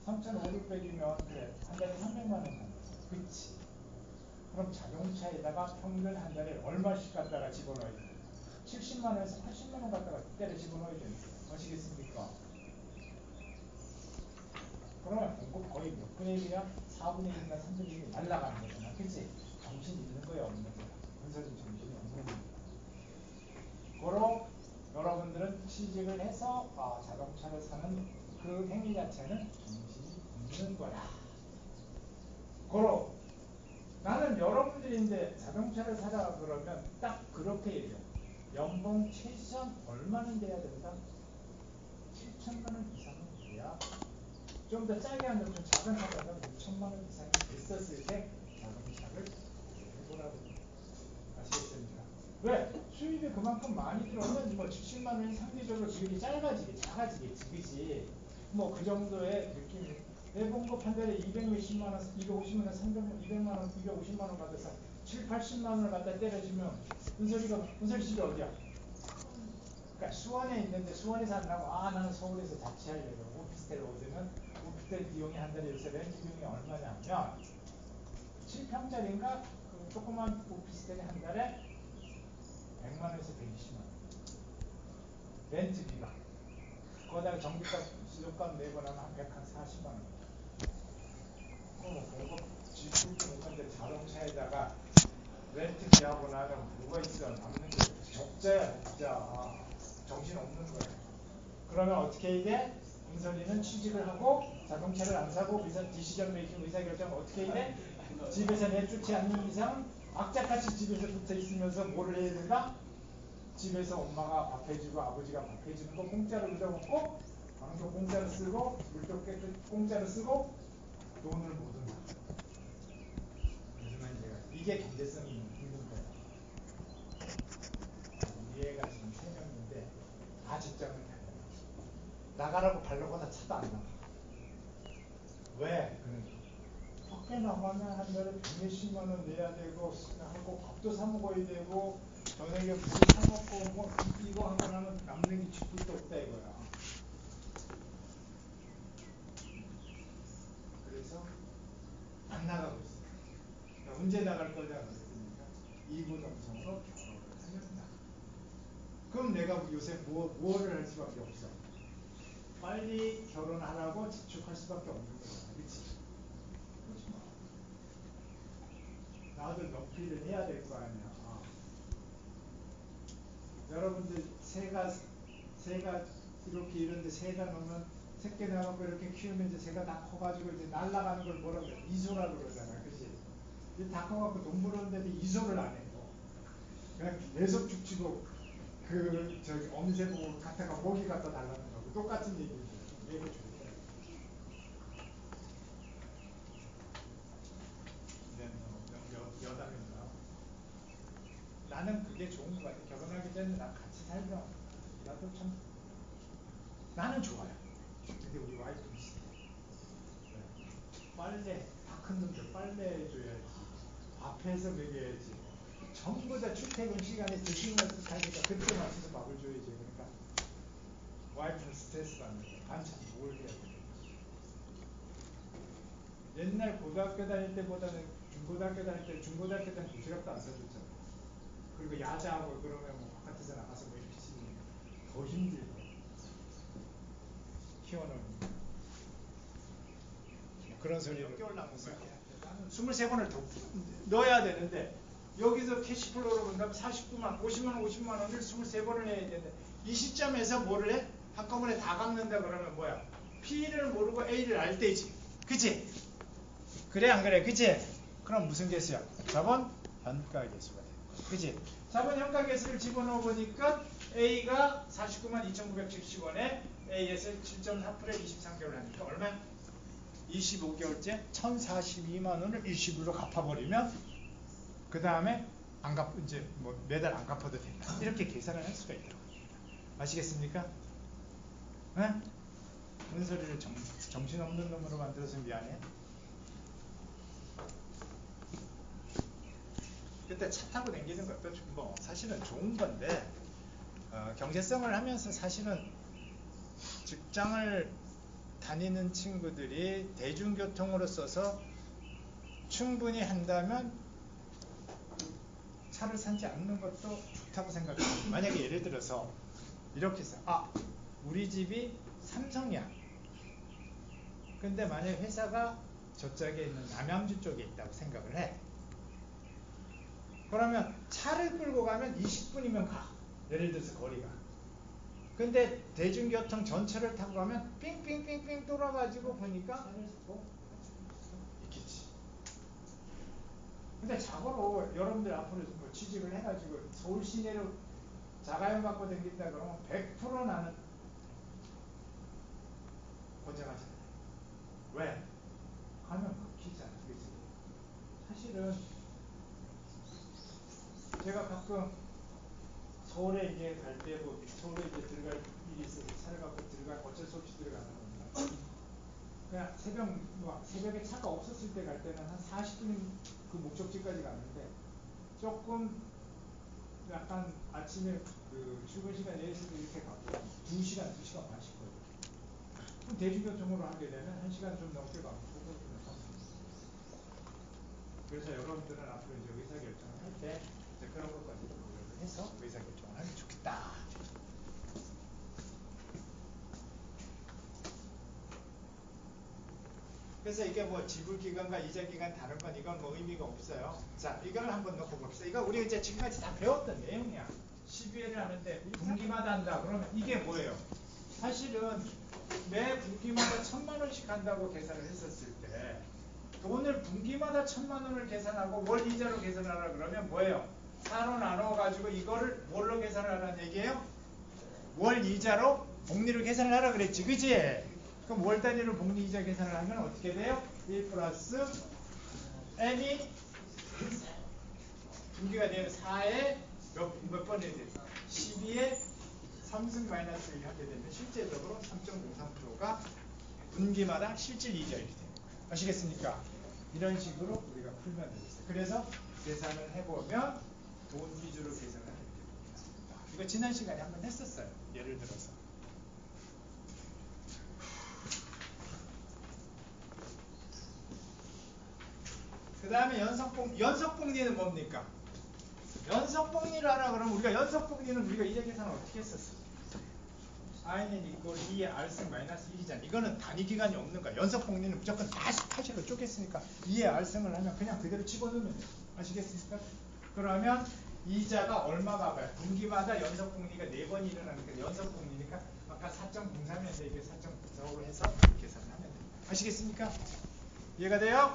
3천 5, 600이면 그래 한 달에 300만 원 받는 거야. 그치? 그럼 자동차에다가 평균 한 달에 얼마씩 갖다가 집어넣어야 돼? 70만 원에서 80만 원 갖다가 때려 집어넣어야 되는 거야. 아시겠습니까? 그러면 공급 거의 몇 분의 1이야? 4분의 1이나 3분의 1이 날라가는 거잖아. 그치? 정신 있는 거야 없는 거야? 건설이 정신이 없는 거야. 고로 여러분들은 취직을 해서 자동차를 사는 그 행위 자체는 정신이 있는 거야. 고로 나는 여러분들이 이제 자동차를 사라 그러면 딱 그렇게 얘기해. 연봉 최소한 얼마는 돼야 된다? 7천만 원 이상은 돼야 좀 더 짜게 하면 좀 작은 하다가 6천만 원 이상이 됐었을 때 자동차를 해보라고. 아시겠습니까? 왜? 수입이 그만큼 많이 들어오면 뭐 70만 원이 상대적으로 기획이 작아지겠지, 작아지겠지, 그지? 뭐 그 정도의 느낌이. 내 봉급 한 달에 200 몇십만 원, 250만 원, 300만, 200만 원, 250만 원 받아서 7, 80만 원을 갖다 때려주면 은솔이 집이 어디야? 그러니까 수원에 있는데 수원에서 한다고 나는 서울에서 자취하려고 오피스텔 오면 오피스텔 비용이 한 달에 요새 렌트 비용이 얼마냐면 7평짜리인가 그 조그만 오피스텔이 한 달에 100만 원에서 120만 원. 렌트비가. 거기다가 전기값, 수도값 내고 나면 한 140만 원. 그럼 공급 지출도 못하는데 자동차에다가 렌트비하고 나면 뭐가 있어? 남는 게 적자야, 진짜. 정신 없는 거야. 그러면 어떻게 해야 돼? 은솔이는 취직을 하고 자동차를 안 사고 디시전 메이킹 의사결정 어떻게 해야 돼? 집에서 내쫓지 않는 이상 악착같이 집에서 붙어 있으면서 뭐를 해야 된다? 집에서 엄마가 밥 해주고 아버지가 밥 해주는 거 공짜로 얻어먹고 방도 공짜로 쓰고 물도 깨끗 공짜로 쓰고 돈을 못 얻는다. 무슨 말인지 이게 경제성이 있는 거야. 얘가 지금 3명인데 다 직장을 다녀. 나가라고 발로보다 차도 안 나가. 왜? 밖에 나가면 한 달에 120만 원 내야 되고 하고 밥도 사 먹어야 되고 저녁에 물도 사 먹고 뭐 이거 하고 나면 남는 게 쥐뿔도 없다 이거야. 그래서 안 나가고 있어. 언제 나갈 거냐 그랬으니까 이구동성으로 결혼을 하겠다. 그럼 내가 요새 뭐를 할 수밖에 없어. 빨리 결혼하라고 지축할 수밖에 없는 거야. 그렇지? 그렇지 뭐. 나도 넉비를 해야 될 거 아니야. 여러분들 새가 이렇게 이런데 새가 넣으면 새끼 나가고 이렇게 키우면 이제 새가 다 커가지고 이제 날아가는 걸 뭐라고 그래? 이소라고 그러잖아. 그치? 다 커갖고 돈 벌었는데도 이소를 안 해. 그냥 계속 죽치고 저기 어미새 보고 갖다가 모기 갖다 달라는 거고 똑같은 얘기죠. 얘가 좋대. 여담인가? 나는 그게 좋은 거 같아. 결혼하기 전에 난 같이 살면 나도 참 나는 좋아요. 근데 우리 와이프는 싫어. 빨래 다 큰 놈들 빨래 해줘야지. 밥해서 먹여야지. 전부 다 출퇴근 시간에 드시면서 살니까 그때 맞춰서 밥을 줘야지. 그러니까 와이프는 스트레스 받는 거야. 반찬 뭘 해야 돼. 옛날 고등학교 다닐 때보다는 중고등학교 다닐 때는 도시락도 안 사줬잖아. 그리고 야자하고 그러면 뭐 바깥에서 나가서 뭐 이렇게 치는 더 힘들고 키워놓으니까 그런 소리를 몇 개월 남았어요. 23번을 더 넣어야 되는데 여기서 캐시플로우로 본다면 49만 50만 원을 23번을 해야 되는데 이 시점에서 뭐를 해? 한꺼번에 다 갚는다 그러면 뭐야? P를 모르고 A를 알 때지. 그치? 그래 안 그래? 그치? 그럼 무슨 개수야? 자본 현가 개수가 되는 거야. 그치? 자본 현가 개수를 집어넣어 보니까 A가 49만 2,970원에 AS을 7.4%에 23개월 하니까 얼마? 25개월째 1,042만 원을 일시불로 갚아버리면 그 다음에 안 갚, 이제 뭐 매달 안 갚아도 된다. 이렇게 계산을 할 수가 있다고 합니다. 아시겠습니까? 응? 문서리를 정신없는 놈으로 만들어서 미안해. 그때 차 타고 다니는 것도 뭐 사실은 좋은 건데 경제성을 하면서 사실은 직장을 다니는 친구들이 대중교통으로 써서 충분히 한다면 차를 사지 않는 것도 좋다고 생각해요. 만약에 예를 들어서 이렇게 해서 우리 집이 삼성이야. 근데 만약 회사가 저쪽에 있는 남양주 쪽에 있다고 생각을 해. 그러면 차를 끌고 가면 20분이면 가. 예를 들어서 거리가. 근데 대중교통 전철을 타고 가면 삥삥삥삥 돌아가지고 보니까 있겠지. 근데 자고로 여러분들 앞으로 뭐 취직을 해가지고 서울 시내로 자가용 갖고 다닌다 그러면 100% 나는 고생하잖아요. 왜? 가면 막히잖아. 그치? 사실은 제가 가끔 서울에 이제 갈 때 뭐 서울에 이제 들어갈 일이 있어서 차를 갖고 어쩔 수 없이 들어가는 겁니다. 그냥 새벽에 차가 없었을 때 갈 때는 한 40분 그 목적지까지 갔는데 조금 약간 아침에 그 출근 시간 내렸을 때 이렇게 가고 2시간 반씩 걸려요. 그럼 대중교통으로 하게 되면 1시간 좀 넘게 가고 그래서 여러분들은 앞으로 이제 의사결정을 할 때 그런 것까지 고려를 해서 의사결정을 하면 좋겠다. 그래서 이게 뭐 지불기간과 이자기간 다른 건 이건 뭐 의미가 없어요. 자, 이걸 한번 놓고 봅시다. 이거 우리가 이제 지금까지 다 배웠던 내용이야. 12회를 하는데 분기마다 한다. 그러면 이게 뭐예요? 사실은 매 분기마다 1,000만 원씩 한다고 계산을 했었을 때 돈을 분기마다 1,000만 원을 계산하고 월 이자로 계산하라 그러면 뭐예요? 4로 나눠가지고 이거를 뭘로 계산을 하라는 얘기예요? 월 이자로 복리를 계산을 하라 그랬지. 그치? 그럼 월 단위로 복리 이자 계산을 하면 어떻게 돼요? 1 플러스 n이 분기가 되면 4에 몇 번에 돼요? 12에 3승 마이너스 1 하게 되면 실제적으로 3.03%가 분기마다 실질 이자율이 돼요. 아시겠습니까? 이런 식으로 우리가 풀면 되겠어요. 그래서 계산을 해보면 돈 위주로 계산을 하게 됩니다. 이거 지난 시간에 한번 했었어요. 예를 들어서. 그 다음에 연속복리는 뭡니까? 연속복리를 하라 그러면 우리가 연속복리는 우리가 이자 계산을 어떻게 했었어? I는 이꼴 2의 R승 마이너스 1이잖아. 이거는 단위 기간이 없는 거야. 연속복리는 무조건 48시로 쪼갰으니까 2의 R승을 하면 그냥 그대로 집어넣으면 돼. 아시겠습니까? 그러면 이자가 얼마가 가요? 분기마다 연속복리가 4번이 일어나니까 연속복리니까 아까 4.03이었는데 이게 4.94로 해서 계산을 하면 됩니다. 아시겠습니까? 이해가 돼요?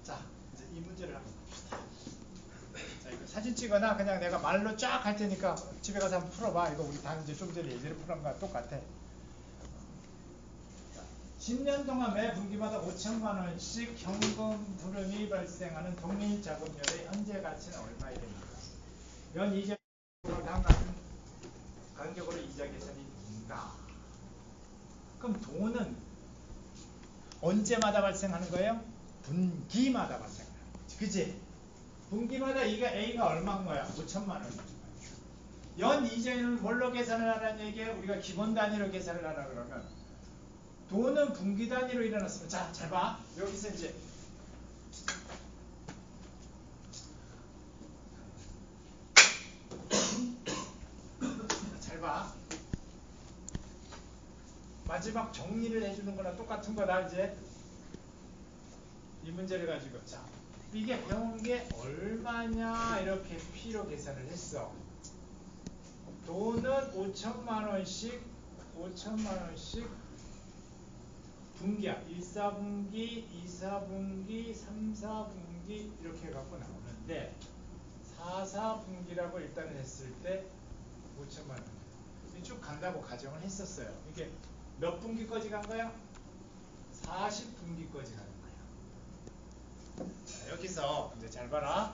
자, 이제 이 문제를 한번 봅시다. 자, 이거 사진 찍거나 그냥 내가 말로 쫙 할 테니까 집에 가서 한번 풀어봐. 이거 우리 다 이제 좀 전에 예제를 풀은 거랑 똑같아. 10년 동안 매 분기마다 5천만 원씩 현금 흐름이 발생하는 동일 자금률의 현재 가치는 얼마이 됩니까? 연 이자 다음 같은 간격으로 이자 계산이 된다. 그럼 돈은 언제마다 발생하는 거예요? 분기마다 발생하는 거지. 그치? 분기마다 A가 얼마인 거야? 5천만 원이지. 연 이자율은 뭘로 계산을 하라는 얘기예요? 우리가 기본 단위로 계산을 하라 그러면 돈은 분기 단위로 일어났으면 자, 잘 봐. 여기서 이제 잘 봐. 마지막 정리를 해주는 거랑 똑같은 거다 이제 이 문제를 가지고 자 이게 배운 게 얼마냐 이렇게 P로 계산을 했어. 돈은 5천만 원씩 분기야. 1, 4분기, 2, 4분기, 3, 4분기 이렇게 해갖고 나오는데 4, 4분기라고 일단은 했을 때 5천만 원. 쭉 간다고 가정을 했었어요. 이게 몇 분기까지 간 거야? 40분기까지 가는 거야. 자, 여기서 이제 잘 봐라.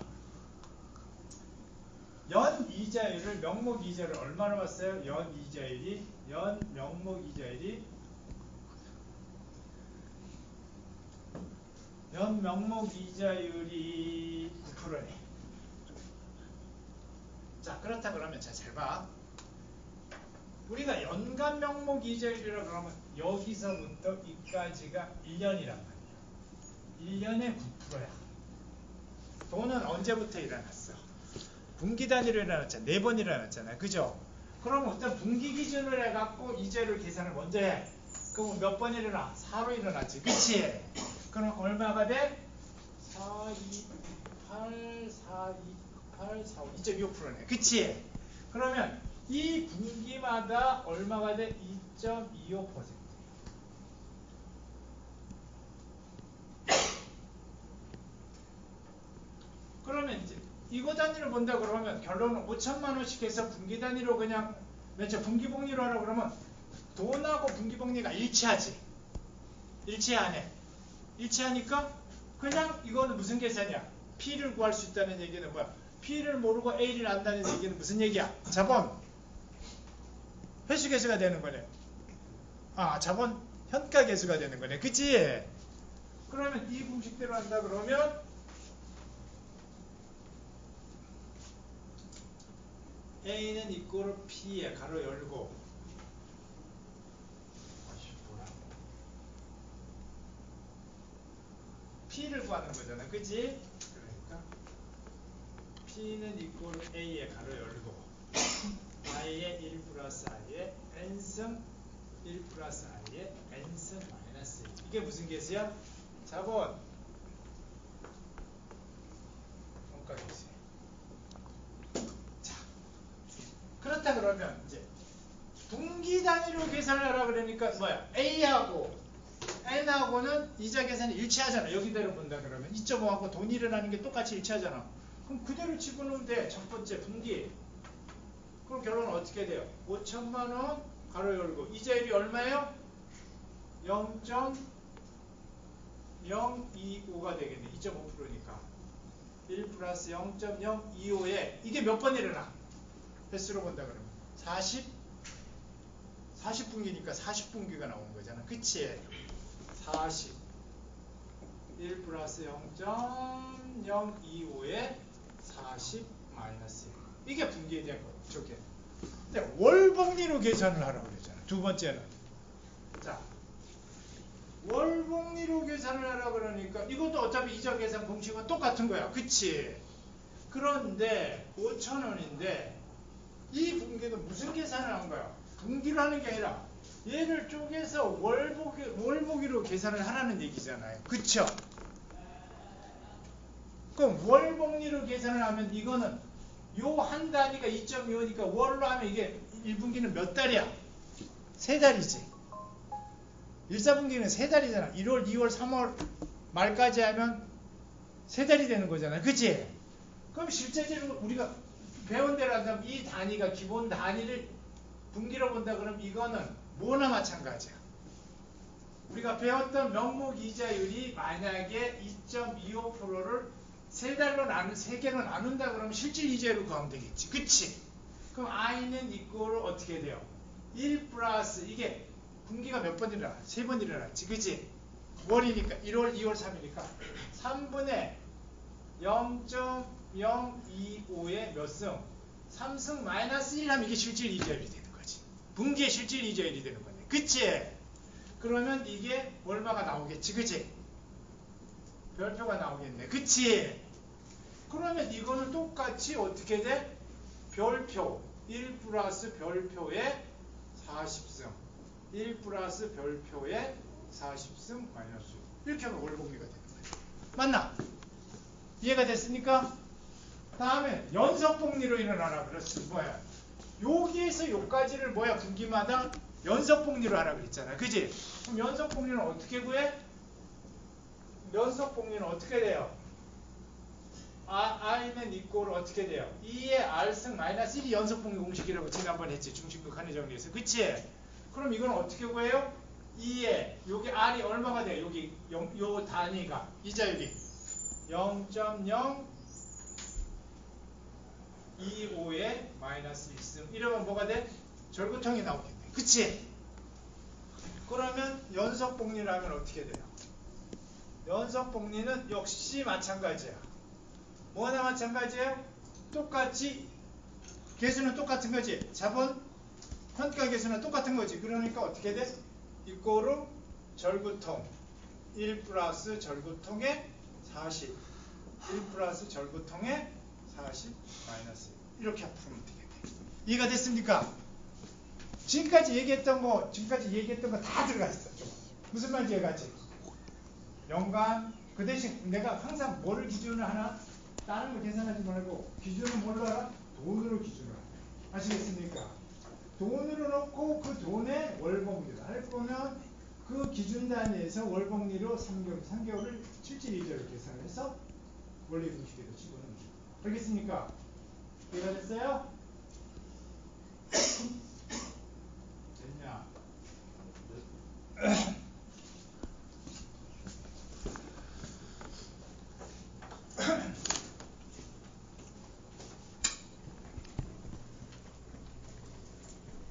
연 이자율을 명목 이자를 얼마나 봤어요? 연 명목 이자율이 연 명목 이자율이 9%네. 자, 그렇다 그러면 잘 봐. 우리가 연간 명목 이자율이라 그러면 여기서부터 이까지가 1년이란 말이야. 1년에 9%야. 돈은 언제부터 일어났어? 분기 단위로 일어났잖아. 4번 일어났잖아. 그죠? 그럼 일단 분기 기준으로 해갖고 이자율 계산을 먼저 해. 그럼 몇 번 일어나? 4로 일어났지. 그치? 그럼 얼마가 돼? 4, 2, 8, 4, 2, 8, 4, 5, 2.25%네. 그치? 그러면 이 분기마다 얼마가 돼? 2.25%. 그러면 이제 이거 단위로 본다 그러면 결론은 5천만 원씩 해서 분기 단위로 그냥 몇째 분기 복리로 하라 그러면 돈하고 분기 복리가 일치하지. 일치 안 해. 일치하니까 그냥 이거는 무슨 계산이야? P를 구할 수 있다는 얘기는 뭐야? P를 모르고 A를 안다는 얘기는 무슨 얘기야? 자본 회수 계수가 되는 거네. 아, 자본 현가 계수가 되는 거네. 그치? 그러면 이 공식대로 한다 그러면 A는 이꼬르 P에 가로 열고 P를 구하는 거잖아. 그치? 그러니까 P는 이꼬르 A에 가로 열고 I의 1 플러스 I의 N승 1 플러스 I의 N승 마이너스 1. 이게 무슨 계수야? 자본 원가 계수. 자, 그렇다 그러면 이제 분기 단위로 계산을 하라 그러니까 뭐야? A하고 N하고는 이자 계산이 일치하잖아. 여기대로 본다 그러면 2.5하고 돈 일어나는 게 똑같이 일치하잖아. 그럼 그대로 집어넣으면 돼. 첫 번째 분기. 그럼 결론은 어떻게 돼요? 5천만 원 가로 열고 이자율이 얼마예요? 0.025가 되겠네. 2.5%니까 1 플러스 0.025에 이게 몇 번 일어나? 횟수로 본다 그러면 40분기니까 40분기가 나오는 거잖아. 그치? 40 1 플러스 0.025에 40 마이너스 1. 이게 분기에 대한 거. 저게. 근데 월복리로 계산을 하라고 그랬잖아. 두 번째는. 자, 월복리로 계산을 하라 그러니까 이것도 어차피 이자 계산 공식은 똑같은 거야. 그치? 그런데 5,000원인데 이 분기는 무슨 계산을 한 거야? 분기로 하는 게 아니라 얘를 쪼개서 월복이로 계산을 하라는 얘기잖아요. 그쵸? 그럼 월복리로 계산을 하면 이거는 요 한 단위가 2.25니까 월로 하면 이게 1분기는 몇 달이야? 3달이지. 1, 4분기는 3달이잖아. 1월, 2월, 3월 말까지 하면 3달이 되는 거잖아. 그치? 그럼 실제적으로 우리가 배운 대로 한다면 이 단위가 기본 단위를 분기로 본다 그러면 이거는 뭐나 마찬가지야. 우리가 배웠던 명목 이자율이 만약에 2.25%를 3개로 나눈다 그러면 실질 이자율을 구하면 되겠지. 그치? 그럼 I는 이꼴을 어떻게 돼요? 1 플러스 이게 분기가 몇 번 일어나? 3번 일어났지. 그치? 월이니까 1월, 2월, 3이니까 3분의 0.025의 몇 승? 3승 마이너스 1 하면 이게 실질 이자율이 되는 거지. 분기의 실질 이자율이 되는 거네. 그치? 그러면 이게 얼마가 나오겠지. 그치? 별표가 나오겠네. 그치? 그러면 이거는 똑같이 어떻게 돼? 별표 1 플러스 별표의 40승 1 플러스 별표의 40승 마이너스 이렇게 하면 월복리가 되는 거야. 맞나? 이해가 됐습니까? 다음에 연속복리로 일어나라. 그렇지. 뭐야? 여기에서 여기까지를 뭐야? 분기마다 연속복리로 하라 그랬잖아. 그지? 그럼 연속복리는 어떻게 구해? 연속복리는 어떻게 돼요? i는 이꼴 어떻게 돼요? 2의 r승 마이너스 1이 연속복리 공식이라고 지난번에 했지. 중심극 한의 정리에서. 그치? 그럼 이건 어떻게 구해요? 2에 여기 r이 얼마가 돼요? 여기 요 단위가 이자 여기 0.025에 마이너스 1승 이러면 뭐가 돼? 절구통이 나오겠네. 그치? 그러면 연속복리를 하면 어떻게 돼요? 연속복리는 역시 마찬가지야. 뭐나 마찬가지예요? 똑같이 개수는 똑같은 거지. 자본 평가 개수는 똑같은 거지. 그러니까 어떻게 돼? 이꼬르 절구통 1 플러스 절구통의 40 1 플러스 절구통의 40 마이너스 1 이렇게 풀면 되겠네. 이해가 됐습니까? 지금까지 얘기했던 거 다 들어가 있어. 좀. 무슨 말인지 이해가지? 연간 그 대신 내가 항상 뭐를 기준으로 하나? 다른 거 계산하지 말고 기준은 뭘로 하라? 돈으로 기준으로 하라. 아시겠습니까? 돈으로 놓고 그 돈의 월복리를 할 거면 그 기준 단위에서 월복리로 3개월을 7.2절을 계산해서 원리 공식에도 집어넣는 거죠. 알겠습니까? 이해가 됐어요? 됐냐?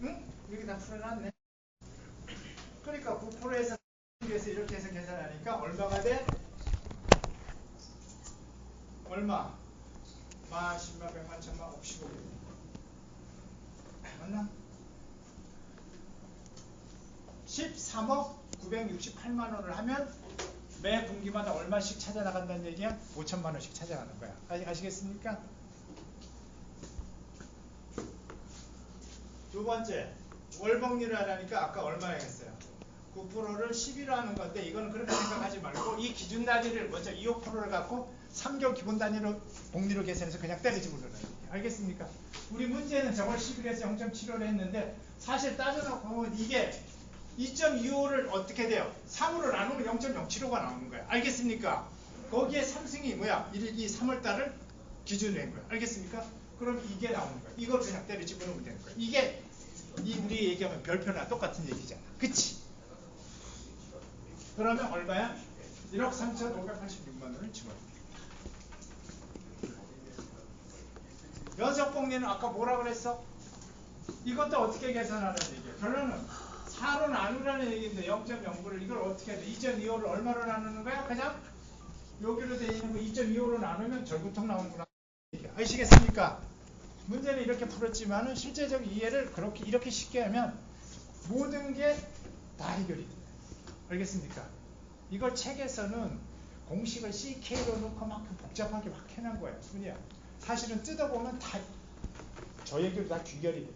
응? 이렇게 다 풀어놨네. 그러니까 9%에서 이렇게 해서 계산하니까 얼마가 돼? 얼마? 만, 10만, 100만, 1000만, 15개. 맞나? 13억 968만 원을 하면 매 분기마다 얼마씩 찾아나간다는 얘기야? 5천만 원씩 찾아가는 거야. 아시겠습니까? 두 번째, 월복리를 하라니까 아까 얼마 했어요? 9%를 11로 하는 건데 이거는 그렇게 생각하지 말고 이 기준 단위를 먼저 25%를 갖고 3개월 기본 단위로 복리로 계산해서 그냥 때려주고 그러는 거예요. 알겠습니까? 우리 문제는 저걸 11에서 0.75를 했는데 사실 따져놓고 보면 이게 2.25를 어떻게 돼요? 3으로 나누면 0.075가 나오는 거예요. 알겠습니까? 거기에 3승이 뭐야? 1, 2, 3월달을 기준으로 한 거예요. 알겠습니까? 그럼 이게 나오는 거예요. 이걸 그냥 때려 집어넣으면 되는 거예요. 이게 우리 얘기하면 별표나 똑같은 얘기잖아. 그치? 그러면 얼마야? 1억 3,586만 원을 집어넣습니다. 연속복리는 아까 뭐라 그랬어? 이것도 어떻게 계산하는 얘기야? 결론은 4로 나누라는 얘기인데 0.09를 이걸 어떻게 해야 돼? 2.25를 얼마로 나누는 거야? 그냥 여기로 돼 있는 거 2.25로 나누면 절구통 나오는구나. 아시겠습니까? 문제는 이렇게 풀었지만은 실제적 이해를 이렇게 쉽게 하면 모든 게 다 해결이 돼요. 알겠습니까? 이걸 책에서는 공식을 CK로 놓고 막 복잡하게 막 해놓은 거예요. 뿐이야. 사실은 뜯어보면 다 저 얘기도 다 귀결이 돼요.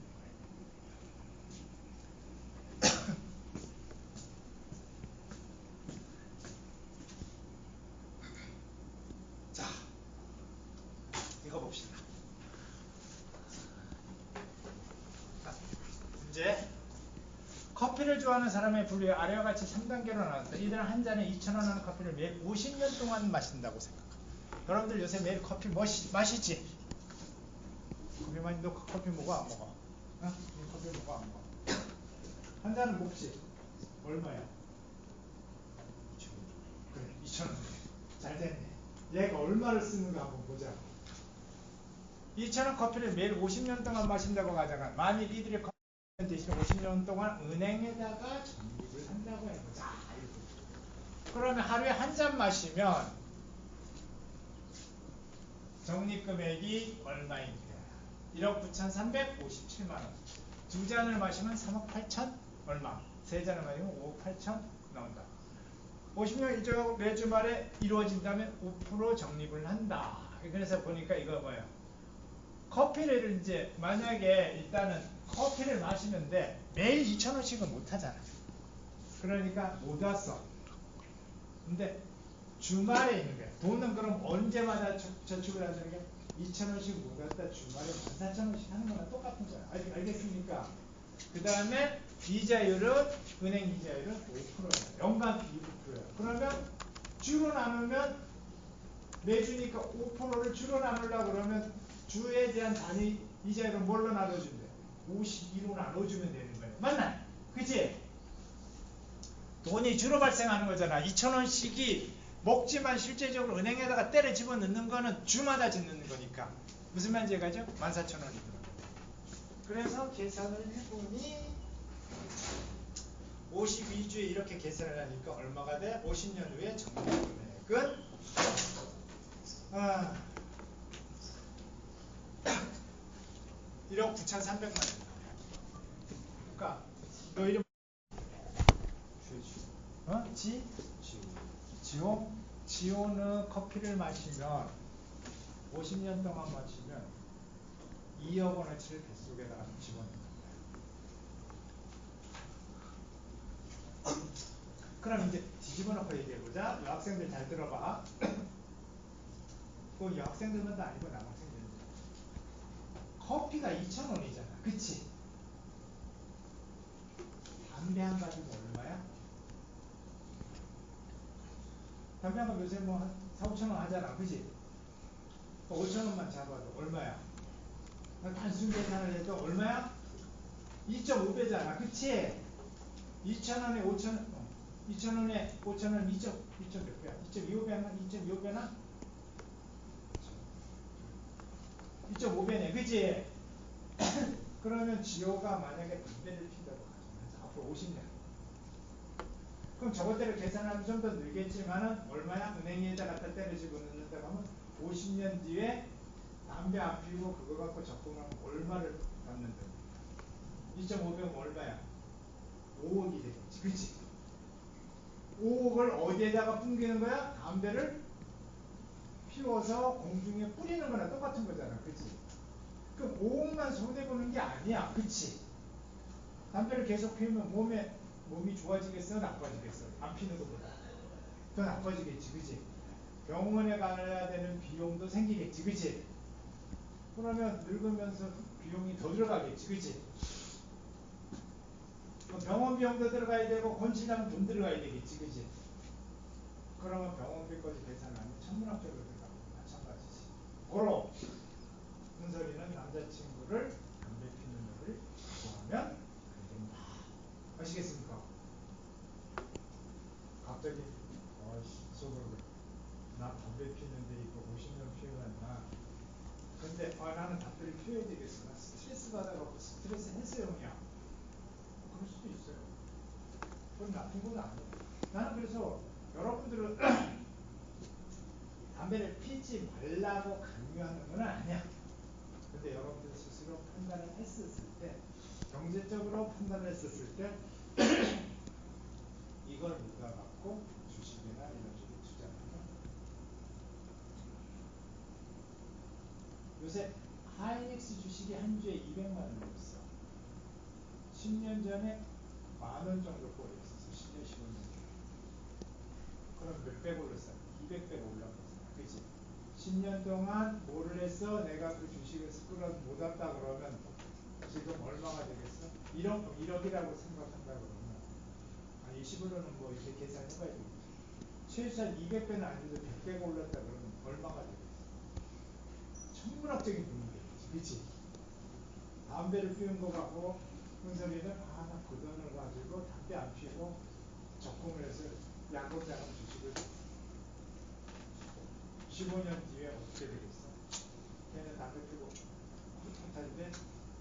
자, 이거 봅시다. 문제. 커피를 좋아하는 사람의 분류에 아래와 같이 3단계로 나왔다. 이들은 한 잔에 2,000원 하는 커피를 매일 50년 동안 마신다고 생각합니다. 여러분들 요새 매일 커피 마시지? 커피 많이 너 커피 먹어 안 먹어? 어? 커피 먹어 안 먹어? 한 잔은 먹지? 얼마야? 그래 2,000원. 잘 됐네. 얘가 얼마를 쓰는가 한번 보자. 2,000원 커피를 매일 50년 동안 마신다고 가져가. 만일 이들이 커피 대신 50년 동안 은행에다가 적립을 한다고 해보자. 그러면 하루에 한 잔 마시면 적립금액이 얼마입니까? 1억 9,357만 원. 두 잔을 마시면 3억 8천 얼마? 세 잔을 마시면 5억 8천 나온다. 50년 이적 매주 말에 이루어진다면 5% 적립을 한다. 그래서 보니까 이거 뭐예요? 커피를 이제 만약에 일단은 커피를 마시는데 매일 2,000원씩은 못 하잖아. 그러니까 못 왔어. 근데 주말에 있는 거야. 돈은 그럼 언제마다 저축을 하는 게 2,000원씩 모았다 주말에 14,000원씩 하는 거랑 똑같은 거야. 알겠습니까? 그 다음에 이자율은 은행 이자율은 5%야. 연간 2%야. 그러면 주로 나누면 매주니까 5%를 주로 나누려고 그러면 주에 대한 단위 이자율은 뭘로 나눠준대? 52로 나눠주면 되는 거예요. 맞나? 그치? 돈이 주로 발생하는 거잖아. 2,000원씩이 먹지만 실제적으로 은행에다가 때려 집어넣는 거는 주마다 짓는 거니까. 무슨 말인지 가죠? 14,000원이더라고요. 그래서 계산을 해보니 52주에 이렇게 계산을 하니까 얼마가 돼? 50년 후에 정리금액은 1억 9,300만 원. 그러니까 너 이름 지호는 커피를 마시면 50년 동안 마시면 2억 원어치를 뱃속에다가 집어넣는 거야. 그럼 이제 뒤집어 놓고 얘기해보자. 여학생들 잘 들어봐. 그 여학생들만도 아니고 남학생들도. 커피가 2,000원이잖아. 그치? 담배 한 가지가 얼마야? 담배 한 가 요새 뭐 한 4, 5천 원 하잖아. 그치? 5천 원만 잡아도 얼마야? 단순 계산을 해도 얼마야? 2.5배잖아. 그치? 2,000원에 5,000원, 2,000원에 5,000원 2점 몇 배야? 2.25배나? 2.25배나? 2.5배네. 그치? 그러면 지호가 만약에 담배를 피다고 가정해서 앞으로 50년. 그럼 저것대로 계산하면 좀 더 늘겠지만은 얼마야? 은행에다 갖다 때려 집어넣는다고 하면 50년 뒤에 담배 안 피우고 그거 갖고 적금하면 얼마를 받는다? 2.5배면 얼마야? 5억이 되겠지. 그치? 5억을 어디에다가 뿜기는 거야? 담배를 피워서 공중에 뿌리는 거나 똑같은 거잖아. 그치? 그럼 5억만 손해보는 게 아니야. 그치? 담배를 계속 피우면 몸이 좋아지겠어? 나빠지겠어? 안 피는 것보다. 더 나빠지겠지. 그치? 병원에 가야 되는 비용도 생기겠지. 그치? 그러면 늙으면서 비용이 더 들어가겠지. 그치? 병원 비용도 들어가야 되고 건실하면 돈 들어가야 되겠지. 그치? 그러면 병원비까지 계산하면 천문학적으로 들어가고 마찬가지지. 고로 은설이는 남자친구를 담배 피는 애를 좋아하면 안 된다. 아시겠습니까? 갑자기 속으로 나 담배 피는데 이거 50년 피워놨나. 근데 나는 담배를 피워야 되겠어. 나 스트레스 받아갖고 스트레스 해소용이야. 그럴 수도 있어요. 그건 나쁜 건 아니에요. 나는 그래서 여러분들은 담배를 피지 말라고 강요하는 건 아니야. 근데 여러분들 스스로 판단을 했었을 때, 경제적으로 판단을 했었을 때 이걸 묻어갖고 주식이나 이런 쪽에 투자하면 요새 하이닉스 주식이 한 주에 200만 원이 있어. 10년 전에 10,000원 정도 꼴이었어. 10년, 15년 전에. 그럼 몇백 올랐어? 200배 올랐거든. 그치? 10년 동안 뭐를 했어? 내가 그 주식을 끌어 모았다 그러면 지금 얼마가 되겠어? 1억이라고 생각한다 그러면 아니 10으로는 뭐 이렇게 계산해봐야 되겠지. 최소한 200배는 아니어도 100배가 올랐다 그러면 얼마가 되겠어? 천문학적인 돈이 되겠지. 그치? 담배를 피운 거 갖고 은설이는 그 돈을 가지고 담배 안 피우고 적금을 해서 야금야금 주식을 15년 뒤에 어떻게 되겠어? 걔는 담배 피우고 풋풋한데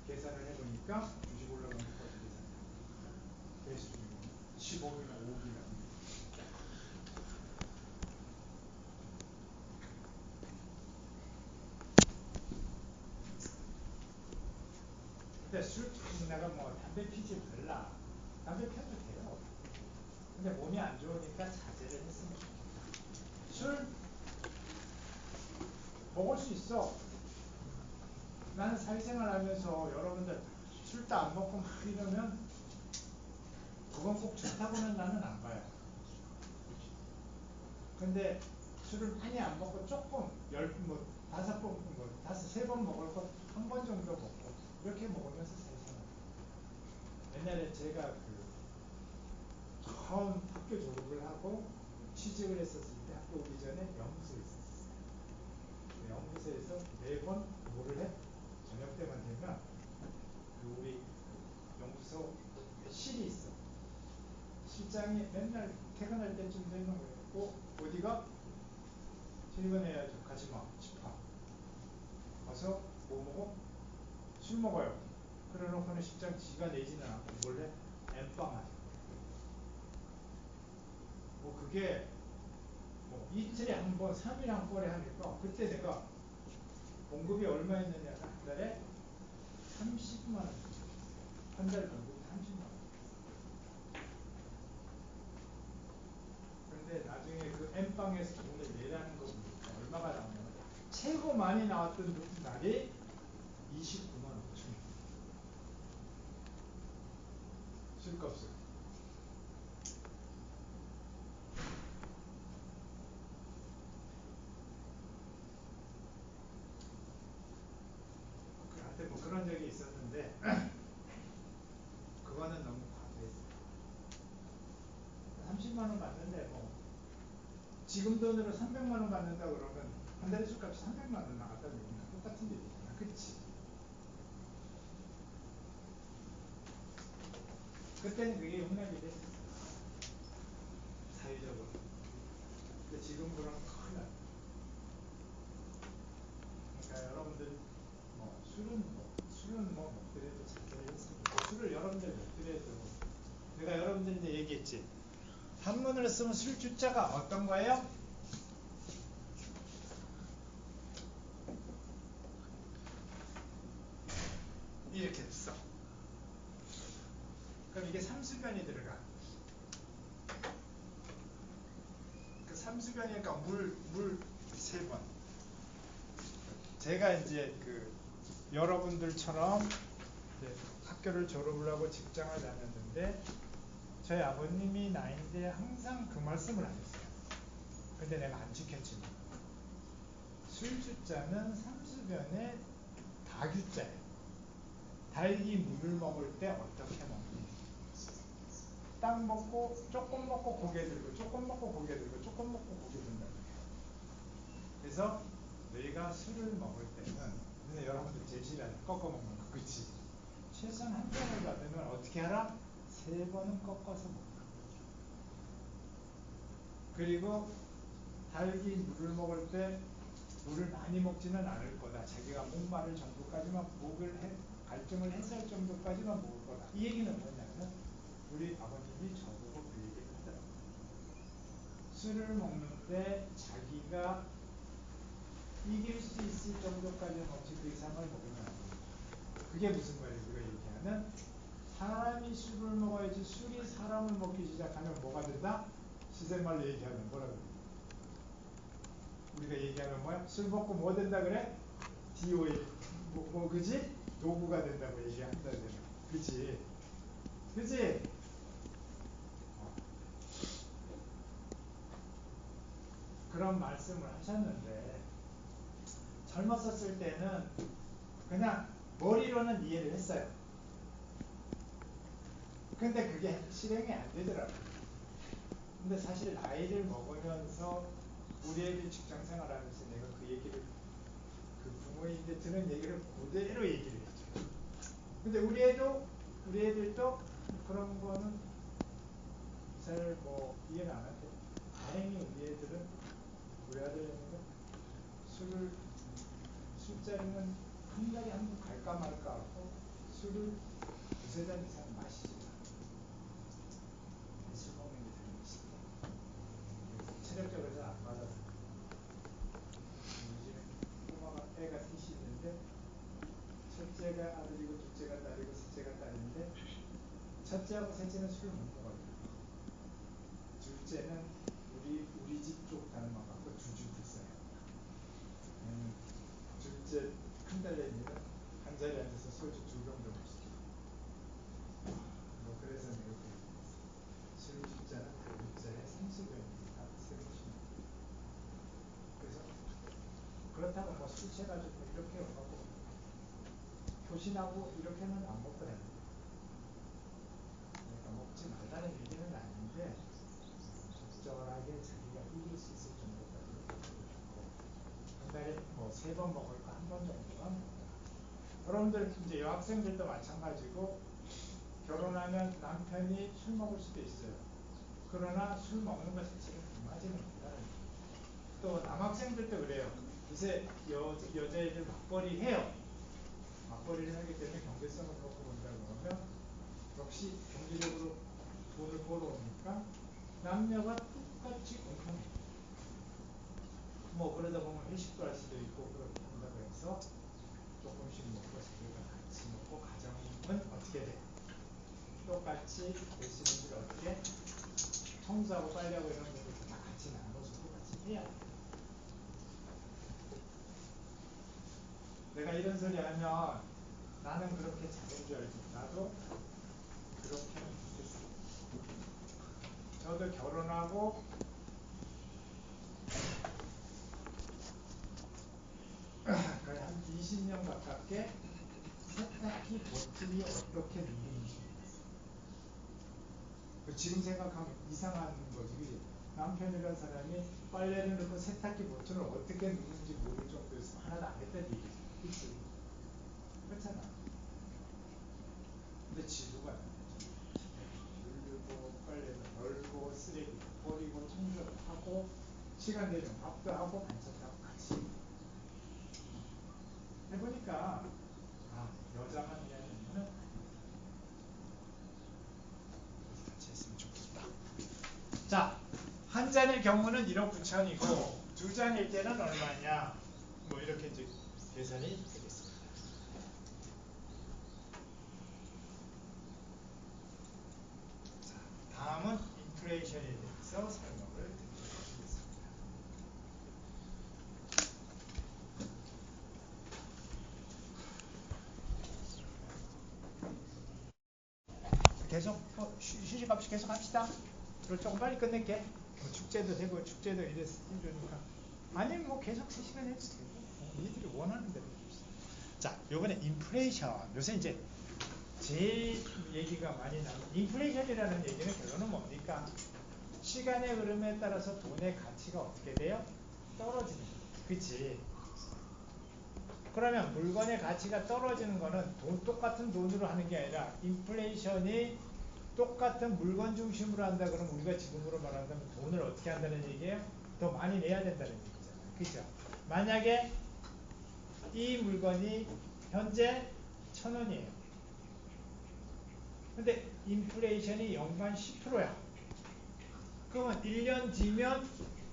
계산을 해보니까 주식 올라가는 거 어떻게 계산해? 배수 중이고 15이나 5억이나. 근데 내가 뭐 담배 피지 말라. 담배 펴도 돼요. 근데 몸이 안 좋으니까 자제를 했으면 좋겠다. 술 먹을 수 있어. 나는 사회생활 하면서 여러분들 술도 안 먹고 막 이러면 그건 꼭 좋다고는 나는 안 봐요. 근데 술을 많이 안 먹고 조금 뭐 5번 뭐 3번 먹을 것 한 번 정도 먹고 이렇게 먹으면서 살잖아요. 옛날에 제가 처음 학교 졸업을 하고 취직을 했었을 때 학교 오기 전에 연구소에 있었어요. 연구소에서 매번 뭐를 해? 저녁 때만 되면 우리 연구소 실이 있어. 실장이 맨날 퇴근할 때쯤 되는 거예요. 어디가? 퇴근해야죠. 가지마. 집합. 가서 뭐 먹어? 술 먹어요. 그래놓고는 실장 지가 내지는 않고 몰래 엠빵 하죠. 뭐 그게 뭐 이틀에 한 번, 3일에 한 번에 하니까 그때 내가 봉급이 얼마였느냐가 한 달에 30만 원. 한 달 봉급이 30만 원. 근데 나중에 그 엠빵에서 돈을 내라는 거 보니까 얼마가 나오냐면 최고 많이 나왔던 날이 29만 5천 원. 술값을. 하여튼 뭐 그런 적이 있었는데 그거는 너무 과도했어요. 30만 원 받는데 뭐 지금 돈으로 300만 원 받는다 그러면 한 달에 술값이 300만 원 나갔다는 얘기는 똑같은 얘기잖아. 그치? 그때는 그게 용납이 됐었어. 사회적으로. 근데 지금 그러면 큰일 나요. 그러니까 여러분들 술은 뭐 먹더라도 자제를 했습니다. 술을 여러분들 먹더라도 내가 여러분들한테 얘기했지. 한문으로 쓰면 술 주자가 어떤 거예요? 이렇게 써. 그럼 이게 삼수변이 들어가. 그 삼수변이니까 물 3번. 제가 이제 여러분들처럼 이제 학교를 졸업을 하고 직장을 다녔는데 저희 아버님이 나이인데 항상 그 말씀을 하셨어요. 근데 내가 안 지켰지만 술주자는 삼수변의 다규자예요. 달기 물을 먹을 때 어떻게 먹니? 딱 먹고 조금 먹고 고개 들고 조금 먹고 고개 들고 조금 먹고 고개 든다. 그래서 너희가 술을 먹을 때는 근데 여러분들 제시를 하죠. 꺾어 먹는 거. 그치? 최소한 한 잔을 받으면 어떻게 하라? 3번은 꺾어서 먹는 거. 그리고 달기 물을 먹을 때 물을 많이 먹지는 않을 거다. 자기가 목마를 정도까지만 갈증을 해소할 정도까지만 먹을 거다. 이 얘기는 뭐냐면 우리 아버님이 저보고 그 얘기를 하더라고요. 술을 먹는데 자기가 이길 수 있을 정도까지 먹지 그 이상을 먹으면 안 된다. 그게 무슨 말이에요? 우리가 얘기하는 사람이 술을 먹어야지 술이 사람을 먹기 시작하면 뭐가 된다? 시샘말로 얘기하면 뭐라고 그래? 우리가 얘기하면 뭐야? 술 먹고 뭐 된다 그래? DOA 그지? 도구가 된다고 얘기한다 그래. 그치? 그치? 그런 말씀을 하셨는데 젊었었을 때는 그냥 머리로는 이해를 했어요. 근데 그게 실행이 안 되더라고요. 근데 사실 나이를 먹으면서 우리 애들 직장 생활하면서 내가 그 얘기를 그 부모님들 들은 얘기를 그대로 얘기를 했죠. 근데 우리 애들도 그런 거는 잘 뭐 이해를 안 하죠. 다행히 우리 애들은 우리 아들은 술자리는 한 달에 한 번 갈까 말까 하고 술을 2~3잔 이상 마시지 않아요. 술 먹는 게 잘못이다. 체력적으로 잘 안 맞아서. 요즘에 꼬마가 애가 셋이 있는데 첫째가 아들이고 둘째가 딸이고 셋째가 딸인데 첫째하고 셋째는 술을 못 먹어요. 둘째는 우리 집 쪽 닮아갖고 주주고 있어요. 둘째 큰 딸내미는 한 자리에 앉아서 소주 2병 정도 시켜요. 뭐 그래서 내가 술주자는 다육자의 삼수변이다. 세우십니다. 그렇다고 뭐 술 취해가지고 이렇게 하고 교신하고 이렇게는 안 먹고 다닙니다. 그러니까 먹지 말라는 얘기는 아닌데 적절하게 자기가 이길 수 있을 정도까지 먹고 한 달에 뭐 3번 먹을 거 한 번 정도만 먹다. 여러분들 이제 여학생들도 마찬가지고 결혼하면 남편이 술 먹을 수도 있어요. 그러나 술 먹는 것 자체를 금하지는 못하는 거예요. 또 남학생들도 그래요. 요새 여자애들 맞벌이 해요. 맞벌이를 하기 때문에 경제성을 놓고 본다 그러면 역시 경제적으로 돈을 벌어오니까 남녀가 똑같이 공평해요. 뭐 그러다 보면 회식도 할 수도 있고 그렇게 한다고 해서 조금씩 먹고 자기가 같이 먹고 가정은 어떻게 돼? 똑같이 될 수 있는 걸 어떻게 청소하고 빨래하고 이런 것도 다 같이 나눠서 똑같이 해야 돼. 내가 이런 소리 하면 나는 그렇게 잘한 줄 알지. 나도 그렇게는 못했어. 저도 결혼하고 거의 한 20년 가깝게 세탁기 버튼이 어떻게 누르는지 지금 생각하면 이상한 거지. 남편이라는 사람이 빨래를 넣고 세탁기 버튼을 어떻게 누르는지 모를 정도였으면 하나도 안 했다는 얘기지. 그치? 그렇잖아. 근데 지루가 누르고 빨래를 널고 쓰레기 버리고 청소를 하고 시간 되면 밥도 하고 반찬도 하고 같이 해보니까 아 여자만 해야 되면은 같이 했으면 좋겠다. 자, 한 잔의 경우는 1억 9천이고 두 잔일 때는 얼마냐? 뭐 이렇게 이제 계산이 되겠습니다. 자, 다음은 인플레이션에 대해서 설명을 드리겠습니다. 계속 휴식 없이 계속 합시다. 그리고 조금 빨리 끝낼게. 뭐 축제도 되고 축제도 이러니까 아니면 뭐 계속 3시간 해도 되고 니들이 원하는 대로 해줍시다. 자, 요번에 인플레이션. 요새 이제 제일 얘기가 많이 나오는 인플레이션이라는 얘기는 결론은 뭡니까? 시간의 흐름에 따라서 돈의 가치가 어떻게 돼요? 떨어지는 거예요. 그치? 그러면 물건의 가치가 떨어지는 거는 똑같은 돈으로 하는 게 아니라 인플레이션이 똑같은 물건 중심으로 한다 그러면 우리가 지금으로 말한다면 돈을 어떻게 한다는 얘기예요? 더 많이 내야 된다는 얘기잖아요. 그죠? 만약에 이 물건이 현재 1,000원이에요. 근데 인플레이션이 연간 10%야. 그러면 1년 뒤면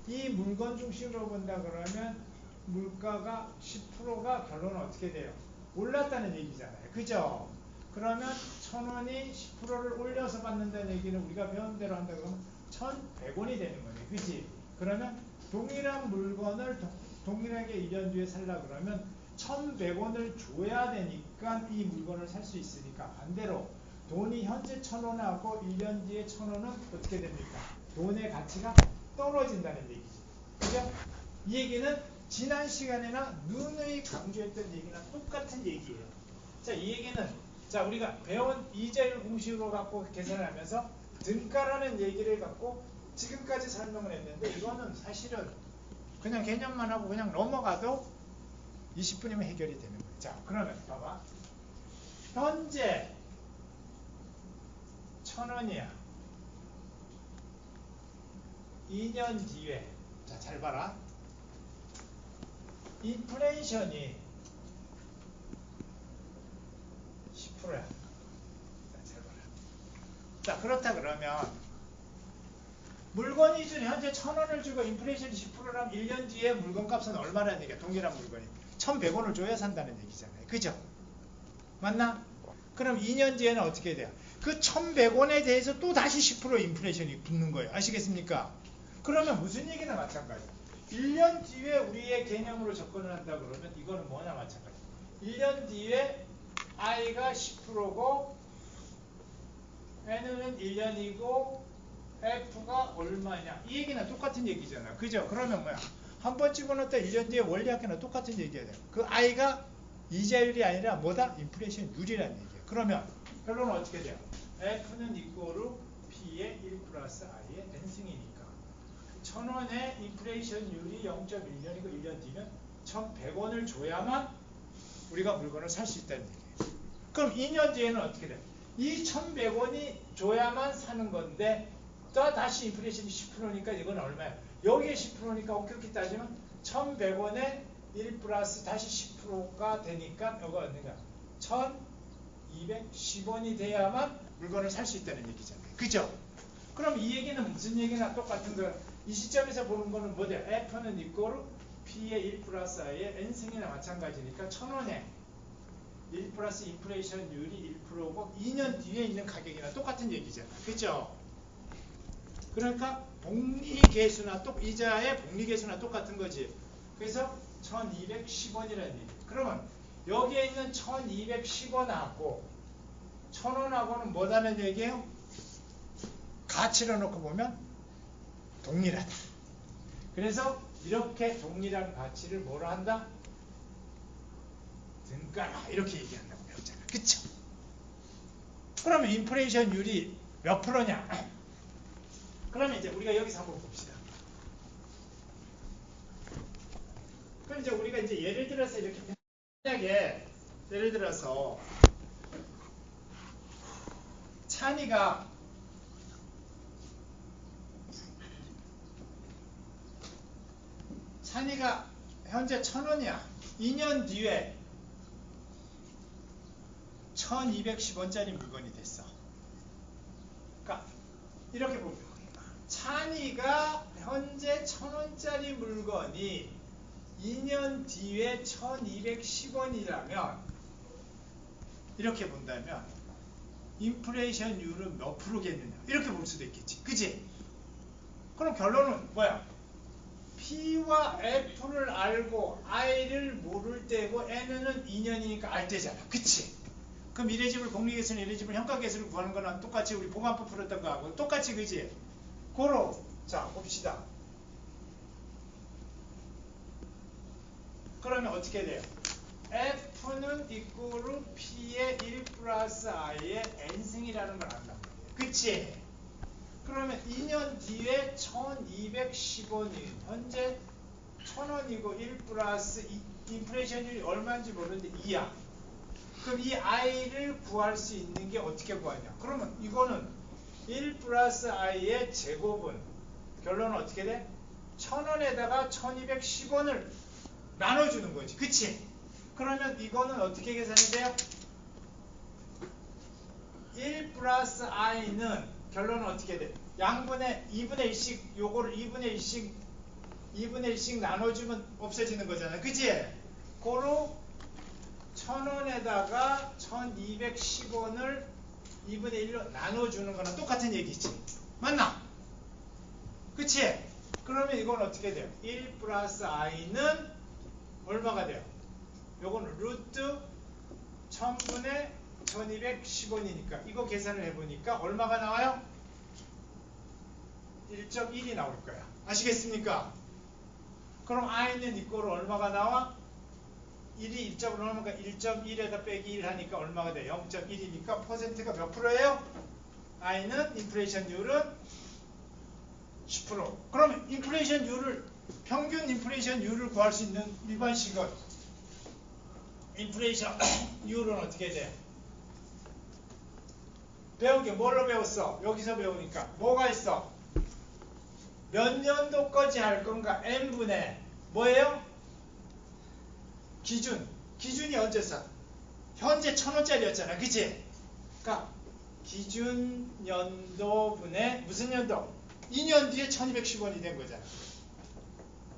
이 물건 중심으로 본다 그러면 물가가 10%가 결론은 어떻게 돼요? 올랐다는 얘기잖아요. 그죠? 그러면 1,000원이 10%를 올려서 받는다는 얘기는 우리가 배운 대로 한다 그러면 1,100원이 되는 거예요. 그치? 그러면 동일한 물건을 동일하게 1년 뒤에 살라 그러면 1,100원을 줘야 되니까 이 물건을 살 수 있으니까 반대로 돈이 현재 1,000원하고 1년 뒤에 1,000원은 어떻게 됩니까? 돈의 가치가 떨어진다는 얘기지. 그죠? 이 얘기는 지난 시간에나 누누이 강조했던 얘기랑 똑같은 얘기예요. 자, 이 얘기는 자 우리가 배운 이자율 공식으로 갖고 계산을 하면서 등가라는 얘기를 갖고 지금까지 설명을 했는데 이거는 사실은 그냥 개념만 하고 그냥 넘어가도 20분이면 해결이 되는 거예요. 자, 그러면 봐봐. 현재 1,000원이야. 2년 뒤에 자, 잘 봐라. 인플레이션이 10%야. 자, 잘 봐라. 자, 그렇다 그러면 물건 기준 현재 1,000원을 주고 인플레이션이 10%라면 1년 뒤에 물건값은 얼마라는 얘기야. 동일한 물건이 1,100원을 줘야 산다는 얘기잖아요. 그죠? 맞나? 그럼 2년 뒤에는 어떻게 돼요? 그 1,100원에 대해서 또 다시 10% 인플레이션이 붙는 거예요. 아시겠습니까? 그러면 무슨 얘기나 마찬가지야. 1년 뒤에 우리의 개념으로 접근을 한다 그러면 이거는 뭐나 마찬가지야. 1년 뒤에 I가 10%고 N은 1년이고 F가 얼마냐. 이 얘기는 똑같은 얘기잖아. 그죠? 그러면 뭐야? 한 번 집어넣었다 1년 뒤에 원리학교는 똑같은 얘기해야 돼요. 그 i가 이자율이 아니라 뭐다? 인플레이션율이라는 얘기예요. 그러면 결론은 어떻게 돼요? F는 이꼬르 P의 1 플러스 i의 n승이니까 1000원의 인플레이션율이 0.1년이고 1년 뒤면 1100원을 줘야만 우리가 물건을 살 수 있다는 얘기예요. 그럼 2년 뒤에는 어떻게 돼요? 이 1100원이 줘야만 사는 건데 또 다시 인플레이션이 10%니까 이건 얼마예요? 여기에 10%니까 그렇게 따지면 1100원에 1 플러스 다시 10%가 되니까 이거 얼마냐? 1210원이 돼야만 물건을 살 수 있다는 얘기잖아요. 그죠? 그럼 이 얘기는 무슨 얘기나 똑같은 거예요. 이 시점에서 보는 거는 뭐죠? F는 이꼬르 P의 1 플러스 i의 n승이나 마찬가지니까 1000원에 1 플러스 인플레이션율이 1%고 2년 뒤에 있는 가격이나 똑같은 얘기잖아. 그죠? 그러니까 복리계수나 이자의 복리계수나 똑같은 거지. 그래서 1210원이라는 얘기. 그러면 여기에 있는 1210원하고 1000원하고는 뭐라는 얘기예요? 가치를 놓고 보면 동일하다. 그래서 이렇게 동일한 가치를 뭐라 한다? 등가라 이렇게 얘기한다고 배웠잖아. 그쵸? 그러면 인플레이션율이 몇 프로냐? 그러면 이제 우리가 여기서 한번 봅시다. 그럼 이제 우리가 이제 예를 들어서 이렇게 만약에 예를 들어서 찬이가 현재 1000원이야. 2년 뒤에 1210원짜리 물건이 됐어. 그러니까 이렇게 보면 찬이가 현재 1000원짜리 물건이 2년 뒤에 1210원이라면 이렇게 본다면 인플레이션율은 몇 프로겠느냐 이렇게 볼 수도 있겠지. 그치? 그럼 결론은 뭐야? P와 F를 알고 I를 모를 때고 N은 2년이니까 알 때잖아. 그치? 그럼 미래지불 복리계수는 미래지불 현가계수를 구하는 거랑 똑같이 우리 보관법 풀었던 거하고 똑같이 그지? 고로 자 봅시다. 그러면 어떻게 돼요? F는 이꼬르 P의 1 플러스 I의 n승이라는 걸 안단 말이에요. 그치? 그러면 2년 뒤에 1210원이 현재 1000원이고 1 플러스 인플레이션율이 얼마인지 모르는데 2야. 그럼 이 i를 구할 수 있는 게 어떻게 구하냐? 그러면 이거는 1 플러스 i의 제곱은 결론은 어떻게 돼? 1000원에다가 1210원을 나눠주는 거지. 그치? 그러면 이거는 어떻게 계산이 돼요? 1 플러스 i는 결론은 어떻게 돼? 양분의 2분의 1씩 요거를 2분의 1씩 나눠주면 없어지는 거잖아. 그치? 고로 1000원에다가 1210원을 2분의 1로 나눠주는 거랑 똑같은 얘기지. 맞나? 그치? 그러면 이건 어떻게 돼요? 1 플러스 i는 얼마가 돼요? 요거는 루트 1000분의 1210원이니까 이거 계산을 해보니까 얼마가 나와요? 1.1이 나올 거야. 아시겠습니까? 그럼 i는 이꼴로 얼마가 나와? 1이 1.1 나오니까 1.1에다 빼기 1 하니까 얼마가 돼? 0.1이니까 퍼센트가 몇 프로예요? i는 인플레이션율은 10%. 그러면 평균 인플레이션율을 구할 수 있는 일반식은 인플레이션율은 어떻게 돼? 배운 게 뭘로 배웠어? 여기서 배우니까 뭐가 있어? 몇 년도까지 할 건가? n분의 뭐예요? 기준이 언제서? 현재 1000원짜리였잖아. 그치? 그러니까 기준 연도분의 무슨 연도? 2년 뒤에 1210원이 된 거잖아.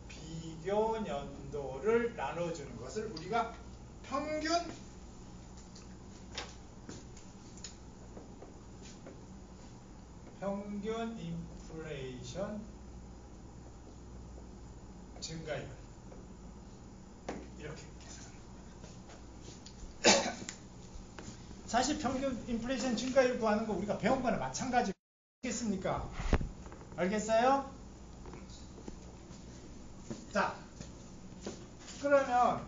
비교 연도를 나눠주는 것을 우리가 평균 인플레이션 증가율 이렇게 계산합니다. 사실 평균 인플레이션 증가율 구하는 거 우리가 배운 거는 마찬가지겠습니까? 알겠어요? 자. 그러면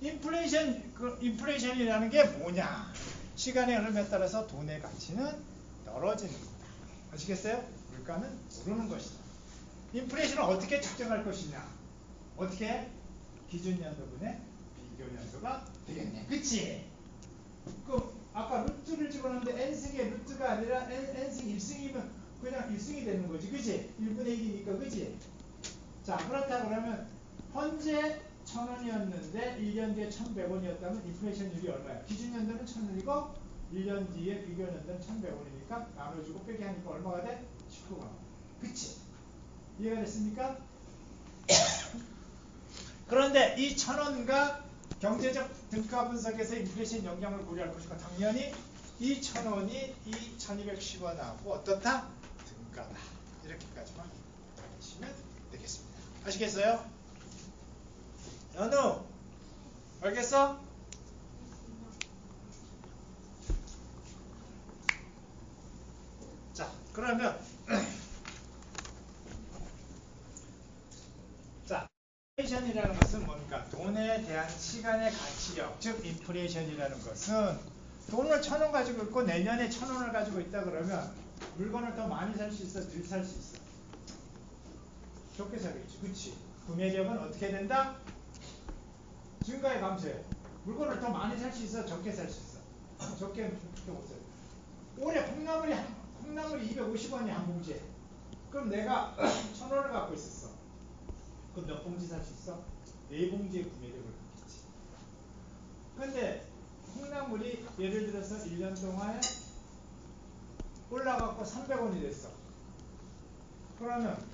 인플레이션이라는 게 뭐냐? 시간의 흐름에 따라서 돈의 가치는 떨어지는 거다. 아시겠어요? 물가는 오르는 것이다. 인플레이션을 어떻게 측정할 것이냐? 어떻게? 기준연도분의 비교연도가 되겠네. 그치? 그럼 아까 루트를 집어넣는데 n승의 루트가 아니라 n승 1승이면 그냥 1승이 되는 거지. 그치? 1분의 1이니까. 그치? 자, 그렇다 그러면 현재 1,000원이었는데 1년 뒤에 1,100원이었다면 인플레이션율이 얼마야? 기준연도는 1,000원이고 1년 뒤에 비교연도는 1,100원이니까 나눠주고 빼기 하니까 얼마가 돼? 19가. 그치? 이해가 됐습니까? 그런데 이 1,000원과 경제적 등가 분석에서 인플레이션 영향을 고려할 것이고 당연히 이 1,000원이 이 1,210원하고 어떻다? 등가다. 이렇게까지만 알시면 되겠습니다. 아시겠어요? 연우 알겠어? 자, 그러면 자, 인플레이션이라는 것은 뭡니까? 돈에 대한 시간의 가치력, 즉 인플레이션이라는 것은 돈을 1,000원 가지고 있고 내년에 1,000원을 가지고 있다 그러면 물건을 더 많이 살 수 있어? 덜 살 수 있어? 적게 사겠지. 그치? 구매력은 어떻게 된다? 증가에 감소해. 물건을 더 많이 살 수 있어? 적게 살 수 있어? 적게 못 사. 올해 콩나물이 250원이 한 봉지에. 그럼 내가 1,000원을 갖고 있었어. 그럼 몇 봉지 살 수 있어? 4봉지의 구매력을 갖겠지. 근데 콩나물이 예를 들어서 1년 동안에 올라가고 300원이 됐어. 그러면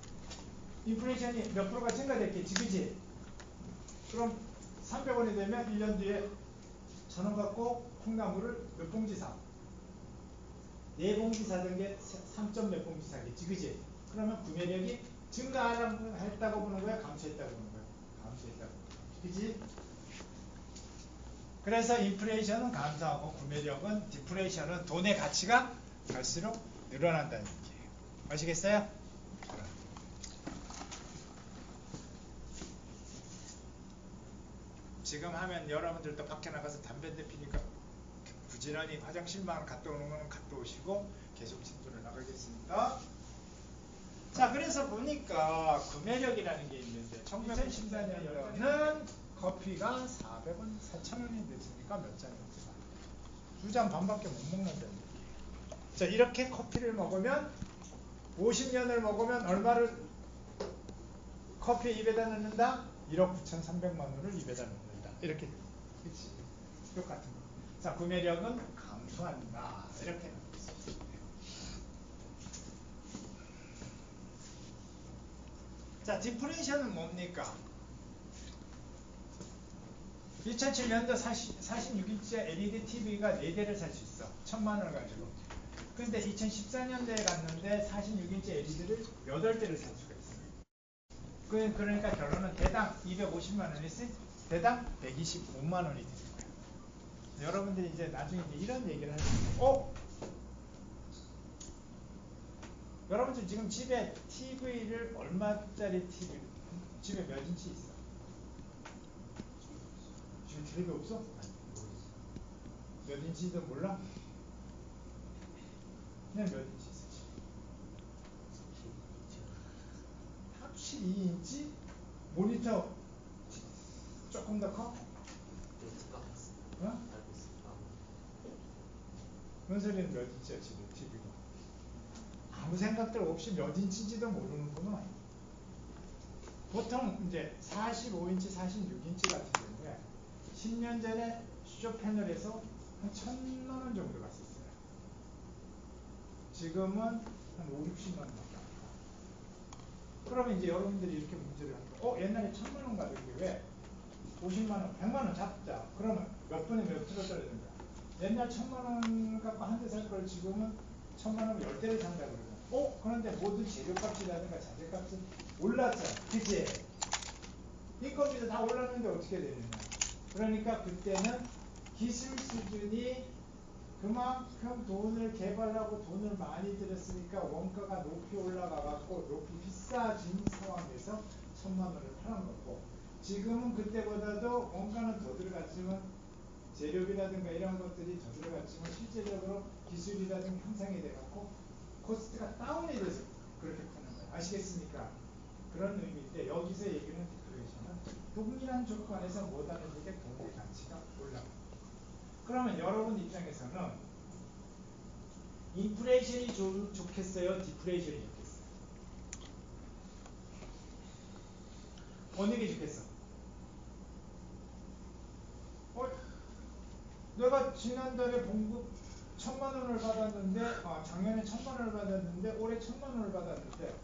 인플레이션이 몇 프로가 증가됐겠지. 그지? 그럼 300원이 되면 1년 뒤에 1,000원 갖고 콩나물을 몇 봉지 사? 4봉지 사던 게 3점 몇 봉지 사겠지. 그지? 그러면 구매력이 증가했다고 보는 거야? 감소했다고 보는 거야? 감소했다고. 그지? 그래서 인플레이션은 감소하고 구매력은 디플레이션은 돈의 가치가 갈수록 늘어난다는 얘기예요. 아시겠어요? 지금 하면 여러분들도 밖에 나가서 담배 한 대 피니까 부지런히 화장실만 갔다 오는 거는 갔다 오시고 계속 진도를 나가겠습니다. 자, 그래서 보니까 구매력이라는 게 있는데 2014년도는 커피가 400원, 4,000원이 됐으니까 몇 잔이었어? 2잔 반밖에 못 먹는다는 얘기예요. 자, 이렇게 커피를 먹으면 50년을 먹으면 얼마를 커피 입에다 넣는다? 1억 9,300만 원을 입에다 넣는다. 이렇게 그치? 똑같은 거. 자, 구매력은 감소한다. 이렇게 나오고 있습니다. 자, 디플레이션은 뭡니까? 2007년도 46인치 LED TV가 4대를 살 수 있어. 1,000만 원을 가지고. 근데 2014년도에 갔는데 46인치 LED를 8대를 살 수가 있어요. 그러니까 결론은 대당 250만 원이지 대당 125만 원이 되는 거예요. 여러분들이 이제 나중에 이런 얘기를 할 수 있어요. 여러분들 지금 집에 TV를 얼마짜리 TV 집에 몇 인치 있어? 지금 TV 없어? 몇 인치도 몰라? 그냥 몇 인치 있어? 12인치? 모니터 조금 더 커? 어? 은설이는 몇 인치야 집에 TV가? 아무 생각들 없이 몇 인치인지도 모르는구나. 보통 이제 45인치, 46인치 같은 경우에 10년 전에 수조 패널에서 한 1,000만 원 정도 갔었어요. 지금은 한 5, 60만 원 밖에 안 가. 그러면 이제 여러분들이 이렇게 문제를 하니까 옛날에 1,000만 원 가던 게 왜 50만 원, 100만 원 잡자. 그러면 몇 분에 몇 프로 떨어야 된다. 옛날 1,000만 원 갖고 한 대 살 걸 지금은 1,000만 원 10대를 산다 그러잖아. 그런데 모든 재료값이라든가 자재값은 올랐어. 그치? 인건비도 다 올랐는데 어떻게 되느냐. 그러니까 그때는 기술 수준이 그만큼 돈을 개발하고 돈을 많이 들였으니까 원가가 높이 올라가갖고 높이 비싸진 상황에서 1,000만 원을 팔아놓고 지금은 그때보다도 원가는 더 들어갔지만 재료비라든가 이런 것들이 더 들어갔지만 실제적으로 기술이라든가 향상이 돼갖고 코스트가 다운이 돼서 그렇게 파는 거예요. 아시겠습니까? 그런 의미인데 여기서 얘기는 디플레이션은 동일한 조건에서 못하는 게 돈의 가치가 올라갑니다. 그러면 여러분 입장에서는 인플레이션이 좋겠어요? 디플레이션이 좋겠어요? 어느 게 좋겠어? 내가 지난달에 봉급 1,000만 원을 받았는데 작년에 1,000만 원을 받았는데 올해 1,000만 원을 받았는데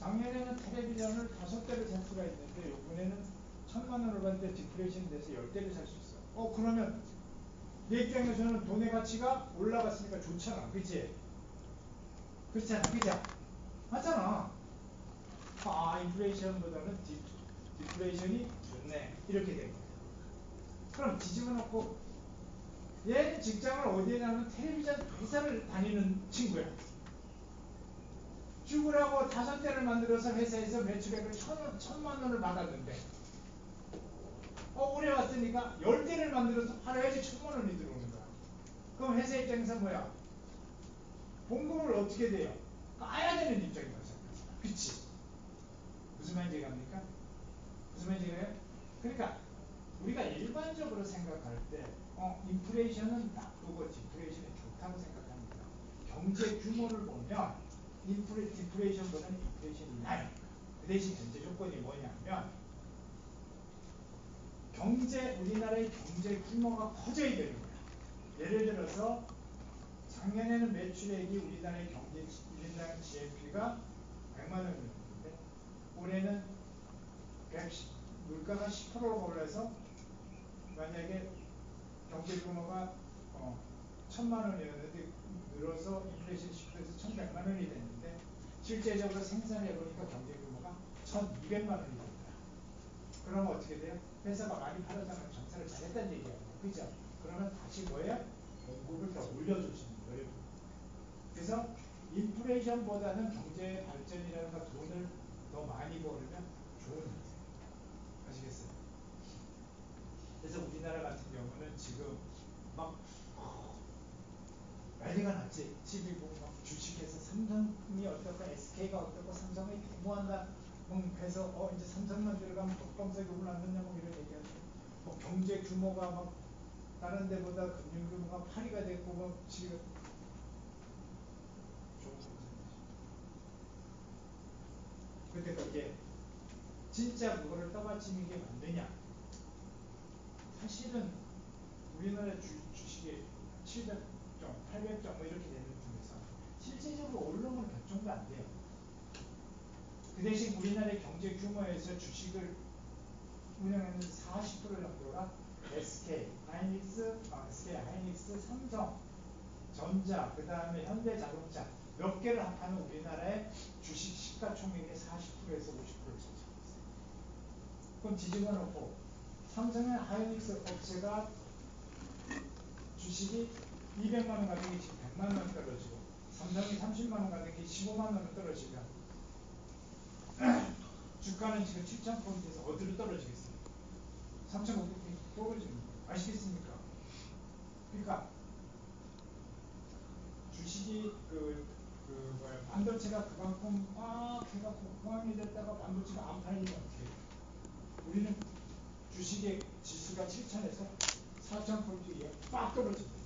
작년에는 텔레비전을 5대를 살 수가 있는데 이번에는 1,000만 원을 받는데 디플레이션이 돼서 10대를 살 수 있어. 그러면 내 입장에서는 돈의 가치가 올라갔으니까 좋잖아. 그치? 그렇잖아. 그죠? 맞잖아. 인플레이션보다는 디플레이션이 좋네. 이렇게 된 거예요. 그럼 뒤집어 놓고 얘는 직장을 어디에 나면 텔레비전 회사를 다니는 친구야. 죽으라고 5대를 만들어서 회사에서 매출액을 1,000만 원을 받았는데 올해 왔으니까 10대를 만들어서 팔아야지 1,000만 원이 들어오는 거야. 그럼 회사 입장에서 뭐야? 봉급을 어떻게 돼요? 까야 되는 입장인 거죠. 그치? 무슨 말인지 갑니까? 무슨 말인지 가요? 그러니까 우리가 일반적으로 생각할 때 인플레이션은 나쁘고 디플레이션이 좋다고 생각합니다. 경제 규모를 보면 디플레이션보다는 인플레이션이 나요. 그 대신 전제 조건이 뭐냐면 우리나라의 경제 규모가 커져야 되는 거야. 예를 들어서 작년에는 매출액이 우리나라 GNP가 100만 원이었는데 올해는 물가가 10%가 올라서 만약에 경제 규모가 1,000만 원이었는데 늘어서 인플레이션 10%에서 1,100만 원이 됐는데 실제적으로 생산해 보니까 경제 규모가 1,200만 원이 됩니다. 그러면 어떻게 돼요? 회사가 많이 팔았다면 장사를 잘했다는 얘기예요. 그죠? 그러면 다시 뭐예요? 공급을 더 올려줄 수 있는 거예요. 그래서 인플레이션보다는 경제 발전이라든가 돈을 더 많이 벌으면 좋은 거예요. 아시겠어요? 그래서 우리나라 같은 경우는 지금 막 난리가 났지. TV 보고 막 주식해서 삼성이 어떻고 SK가 어떻고 삼성이 대모한다. 해서 이제 삼성만 들어가면 독감색이 올랐느냐 뭐 이런 얘기하고 뭐 경제 규모가 막 다른 데보다 금융 규모가 8위가 됐고 뭐 지금 좋은 거지. 근데 그게 진짜 그거를 떠받치는 게 맞느냐? 사실은 우리나라 주식이 700점, 800점 뭐 이렇게 되는 중에서 실제적으로 오르는 결정도 안 돼요. 그 대신 우리나라의 경제 규모에서 주식을 운영하는 40% 정도가 SK 하이닉스, 삼성, 전자, 그 다음에 현대자동차 몇 개를 합하면 우리나라의 주식 시가총액의 40%에서 50%를 차지하고 있어요. 그럼 뒤집어 놓고 삼성의 하이닉스 업체가 주식이 200만 원 가던 게 지금 100만 원 떨어지고 삼성이 30만 원 가던 게 15만 원 떨어지면 주가는 지금 7,000포인트에서 어디로 떨어지겠어요? 3,500포인트 떨어지는 거예요. 아시겠습니까? 그러니까 주식이 반도체가 그만큼 막 해갖고 공황이 됐다가 반도체가 안 팔리면 어떻게 해요? 우리는 주식의 지수가 7,000에서 4,000포인트 이하 빡 떨어집니다.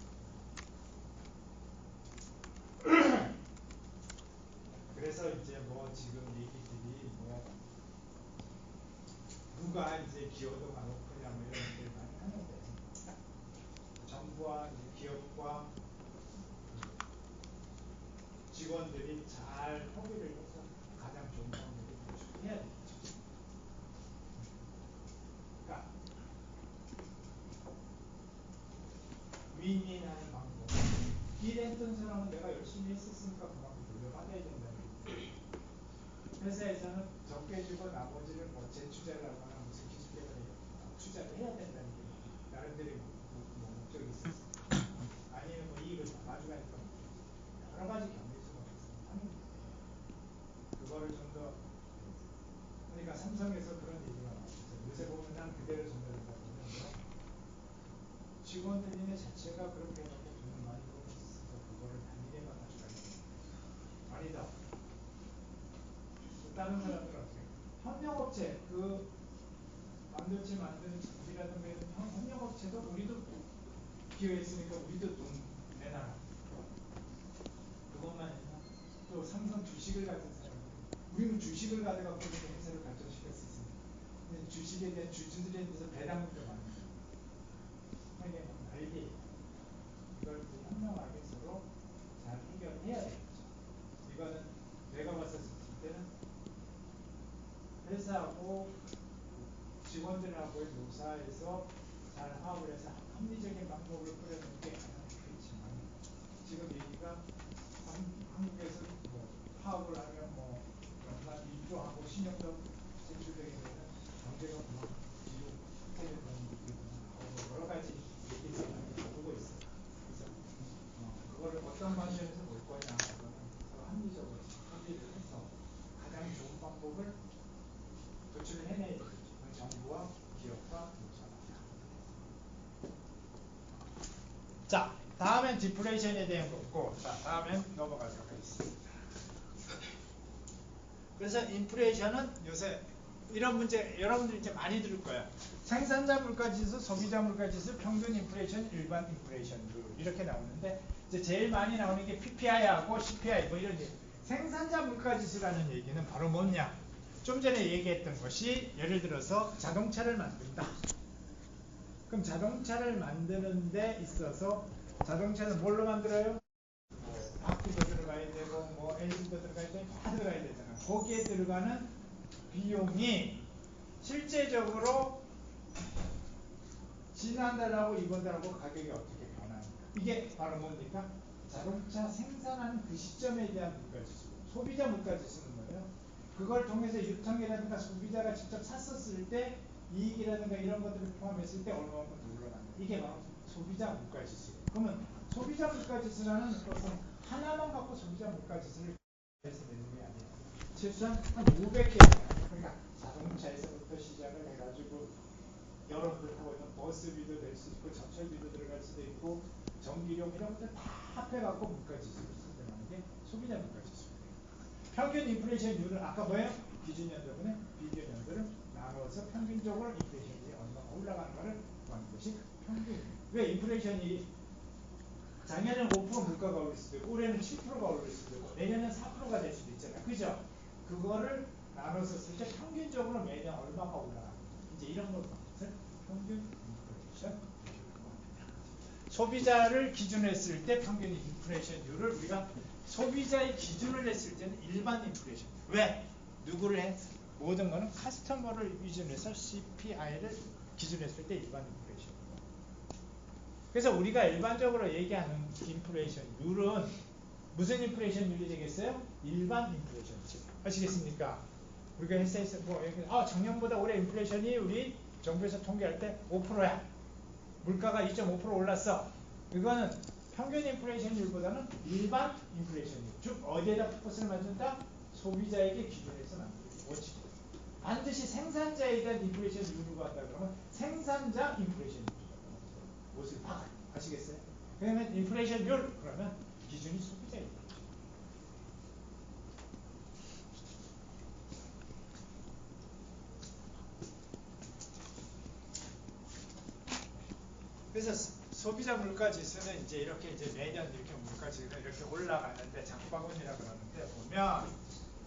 그래서 이제 뭐 지금 얘기들이 뭐 누가 이제 기여도가 높으냐 뭐 이런 얘기를 많이 하는데 정부와 이제 기업과 직원들이 잘 협의를 해서 가장 좋은 방법을 구축해야 되겠죠. 그러니까 윈윈하는 방법. 일했던 사람은 내가 열심히 했었으니까 그만큼 돌려받아야 된다는 거예요. 회사에서는 적게 주고 나머지를 뭐 재투자를 하거나 무슨 기술 개발에 투자를 해야 된다는 게 나름대로 목적이 있었어요. 아니면 뭐 이익을 다 가져가니까 여러 가지 경제수가 하는 거예요. 그거를 좀 더 그러니까 삼성에서 그런 얘기가 나왔어요. 요새 보면 직원들이네 자체가 그렇게 해갖고 돈을 많이 벌었어서 그거를 단일에만 가져가야 돼. 아니다. 다른 사람들은 어떻게? 협력업체 그 반도체 만드는 장비라든가 이런 협력업체도 우리도 기여했으니까 우리도 돈 내놔라. 그것만 했나? 또 삼성 주식을 가진 사람들. 우리는 주식을 가져가고 그렇게 회사를 발전시켰었습니다. 근데 주식에 대한 주주들에 대해서 배당도 많이 줘요. 이게 알게 이걸 현명하게 서로 잘 해결해야 되겠죠. 이거는 내가 봤을 때는 회사하고 직원들하고의 노사에서 잘 화합을 해서 합리적인 방법을 꾸려내는 게 가장 좋겠지만 지금 얘기가 한국에서 뭐 파업을 하면 뭐 연간 1조 하고 신용도 제출되게 되면 경제가 뭐 뒤로 후퇴를 그런 얘기구나. 여러 가지 얘기를 나오고 있어요. 그래서 그거를 어떤 방식에서 볼 거냐 그거는 서로 합리적으로 합의를 해서 가장 좋은 방법을 도출을 해내야 되겠죠. 정부와 기업과 노사가. 자, 다음엔 디플레이션에 대한 거고, 자, 다음엔 넘어가도록 하겠습니다. 그래서 인플레이션은 요새 이런 문제 여러분들이 이제 많이 들을 거예요. 생산자 물가지수, 소비자 물가지수, 평균 인플레이션, 일반 인플레이션율 이렇게 나오는데 이제 제일 많이 나오는 게 PPI하고 CPI 뭐 이런 얘기. 생산자 물가지수라는 얘기는 바로 뭐냐? 좀 전에 얘기했던 것이 예를 들어서 자동차를 만든다. 그럼 자동차를 만드는 데 있어서 자동차는 뭘로 만들어요? 바퀴도 들어가야 되고 뭐 엔진도 들어가야 되고 다 들어가야 되잖아. 거기에 들어가는 비용이 실제적으로 지난달하고 이번달하고 가격이 어떻게 변하는가. 이게 바로 뭡니까? 자동차 생산하는 그 시점에 대한 물가지수. 소비자 물가지수는 뭐예요? 그걸 통해서 유통이라든가 소비자가 직접 샀었을 때 이익이라든가 이런 것들을 포함했을 때 얼마만큼 올라간다. 이게 바로 소비자 물가지수. 그러면 소비자 물가지수라는 것은 하나만 갖고 소비자 물가지수를 해서 내는 게 아니에요. 최소한 한 500개 그러니까 자동차에서부터 시작을 해가지고 여러분들 타고 있는 버스비도 될 수 있고 전철비도 들어갈 수도 있고 전기료 이런 것들 다 합해갖고 물가지수를 선정하는 게 소비자 물가지수예요. 평균 인플레이션율은 아까 뭐예요? 기준연도분의 비교연도를 나눠서 평균적으로 인플레이션이 얼마나 올라가는가를 구하는 것이 평균. 왜 인플레이션이 작년에는 5% 물가가 오를 수도 있고 올해는 7%가 오를 수도 있고 내년엔 4%가 될 수도 있잖아요. 그죠? 그거를 나눠서 쓸 때 평균적으로 매년 얼마가 올라가는가 이제 이런 것을 평균 인플레이션 소비자를 기준으로 했을 때 평균 인플레이션율을 우리가 소비자의 기준을 했을 때는 일반 인플레이션. 왜? 누구를 해? 모든 거는 커스터머를 기준으로 해서 CPI를 기준으로 했을 때 일반 인플레이션. 그래서 우리가 일반적으로 얘기하는 인플레이션율은 무슨 인플레이션율이 되겠어요? 일반 인플레이션. 아시겠습니까? 우리가 회사에서 뭐 작년보다 올해 인플레이션이 우리 정부에서 통계할 때 5%야. 물가가 2.5% 올랐어. 이거는 평균 인플레이션율보다는 일반 인플레이션율. 즉 어디에다 포커스를 맞춘다? 소비자에게 기준해서 만들기 원칙. 반드시 생산자에 대한 인플레이션율을 한다 그러면 생산자 인플레이션율. 무엇을 봐? 아시겠어요? 그러면 인플레이션율 그러면 기준이 소비자예요. 그래서 소비자 물가 지수는 이제 이렇게 이제 매년 이렇게 물가 지수가 이렇게 올라가는데 장바구니라 그러는데 보면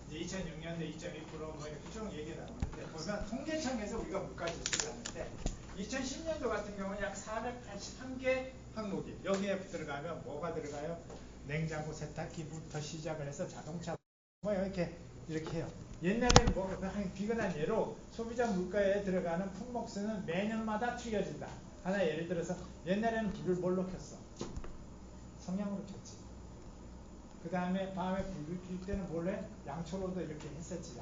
이제 2006년도 2.2%뭐 이렇게 쭉 얘기 나오는데 보면 통계청에서 우리가 물가 지수를 하는데 2010년도 같은 경우는 약 481개 항목이 여기에 들어가면 뭐가 들어가요? 냉장고, 세탁기부터 시작을 해서 자동차 뭐 이렇게 해요. 옛날에는 뭐 비근한 예로 소비자 물가에 들어가는 품목수는 매년마다 틀려진다. 하나 예를 들어서 옛날에는 불을 뭘로 켰어? 성냥으로 켰지. 그 다음에 밤에 불을 켤 때는 몰래 양초로도 이렇게 했었지.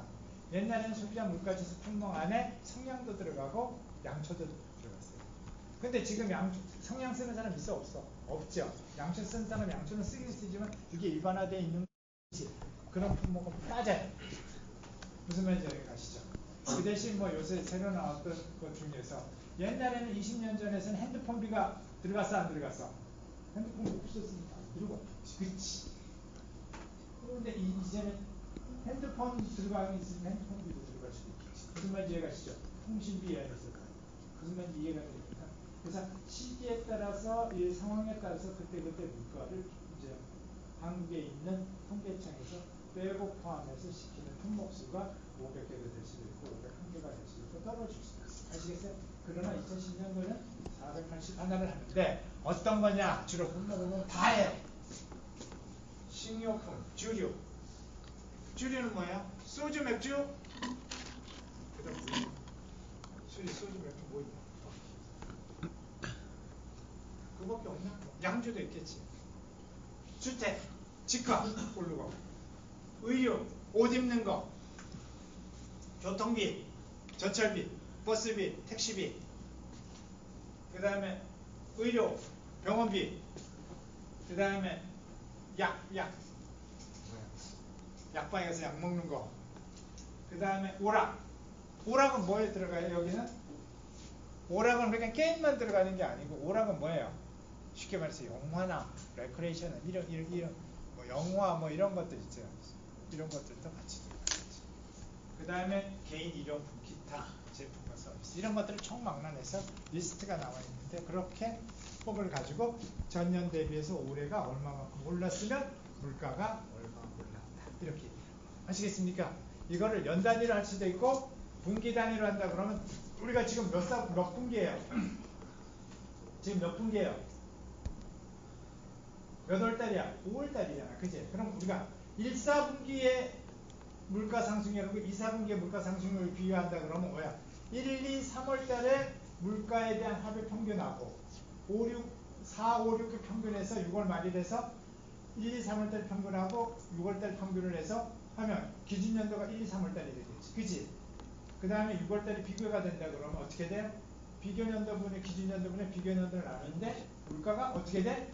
옛날에는 소비자 물가지수 품목 안에 성냥도 들어가고 양초도 들어갔어요. 근데 지금 성냥 쓰는 사람 있어 없어? 없죠. 양초 쓰는 사람 양초는 쓰긴 쓰지만 이게 일반화되어 있는 거지. 그런 품목은 빠져요. 무슨 말인지 아시죠? 그 대신 뭐 요새 새로 나왔던 것 중에서 옛날에는 20년 전에서는 핸드폰비가 들어갔어 안 들어갔어? 핸드폰 없었으니까 안 들어갔지. 그치? 그런데 이제는 핸드폰 들어가면 있으면 핸드폰비도 들어갈 수도 있겠지. 무슨 말인지 이해가시죠? 통신비 이해해서 무슨 말인지 이해가 됩니까? 그래서 시기에 따라서 이 상황에 따라서 그때그때 물가를 이제 한국에 있는 통계청에서 빼고 포함해서 시키는 품목수가 500개도 될 수도 있고 501개가 될 수도 있고 떨어질 수도 있어요. 아시겠어요? 그러나 2010년도는 480 하나를 하는데 어떤 거냐? 주로 품목을 보면 다 해요. 식료품, 주류. 주류는 뭐야? 소주, 맥주? 그다음 소주, 맥주 뭐 있나? 그거밖에 없나? 양주도 있겠지. 주택, 집값 오르고, 의료, 옷 입는 거, 교통비, 전철비, 버스비, 택시비, 그 다음에 의료, 병원비, 그 다음에 약방에 가서 약 먹는 거, 그 다음에 오락. 오락은 뭐에 들어가요? 여기는? 오락은 그러니까 게임만 들어가는 게 아니고 오락은 뭐예요? 쉽게 말해서 영화나 레크레이션 이런 뭐 영화 뭐 이런 것들 있죠. 이런 것들도 같이 들어가야지. 그 다음에 개인 일용품 기타 제품과 서비스 이런 것들을 총망라해서 리스트가 나와 있는데 그렇게 폭을 가지고 전년 대비해서 올해가 얼마만큼 올랐으면 물가가 얼마만큼 올랐다 이렇게 얘기해요. 아시겠습니까? 이거를 연 단위로 할 수도 있고 분기 단위로 한다 그러면 우리가 지금 몇 분기예요? 지금 몇 분기예요? 몇 월달이야? 5월달이잖아. 그치? 그럼 우리가 1, 4분기에 물가 상승률하고 2, 4분기에 물가 상승률을 비교한다 그러면 뭐야? 1, 2, 3월달에 물가에 대한 합의 평균하고 5, 6, 4, 5, 6의 평균에서 6월 말일에서 1, 2, 3월달 평균하고 6월달 평균을 해서 하면 기준연도가 1, 2, 3월달이 되겠지. 그치? 그 다음에 6월달이 비교가 된다 그러면 어떻게 돼요? 비교연도분의 기준연도분의 비교연도를 나누는데 물가가 어떻게 돼?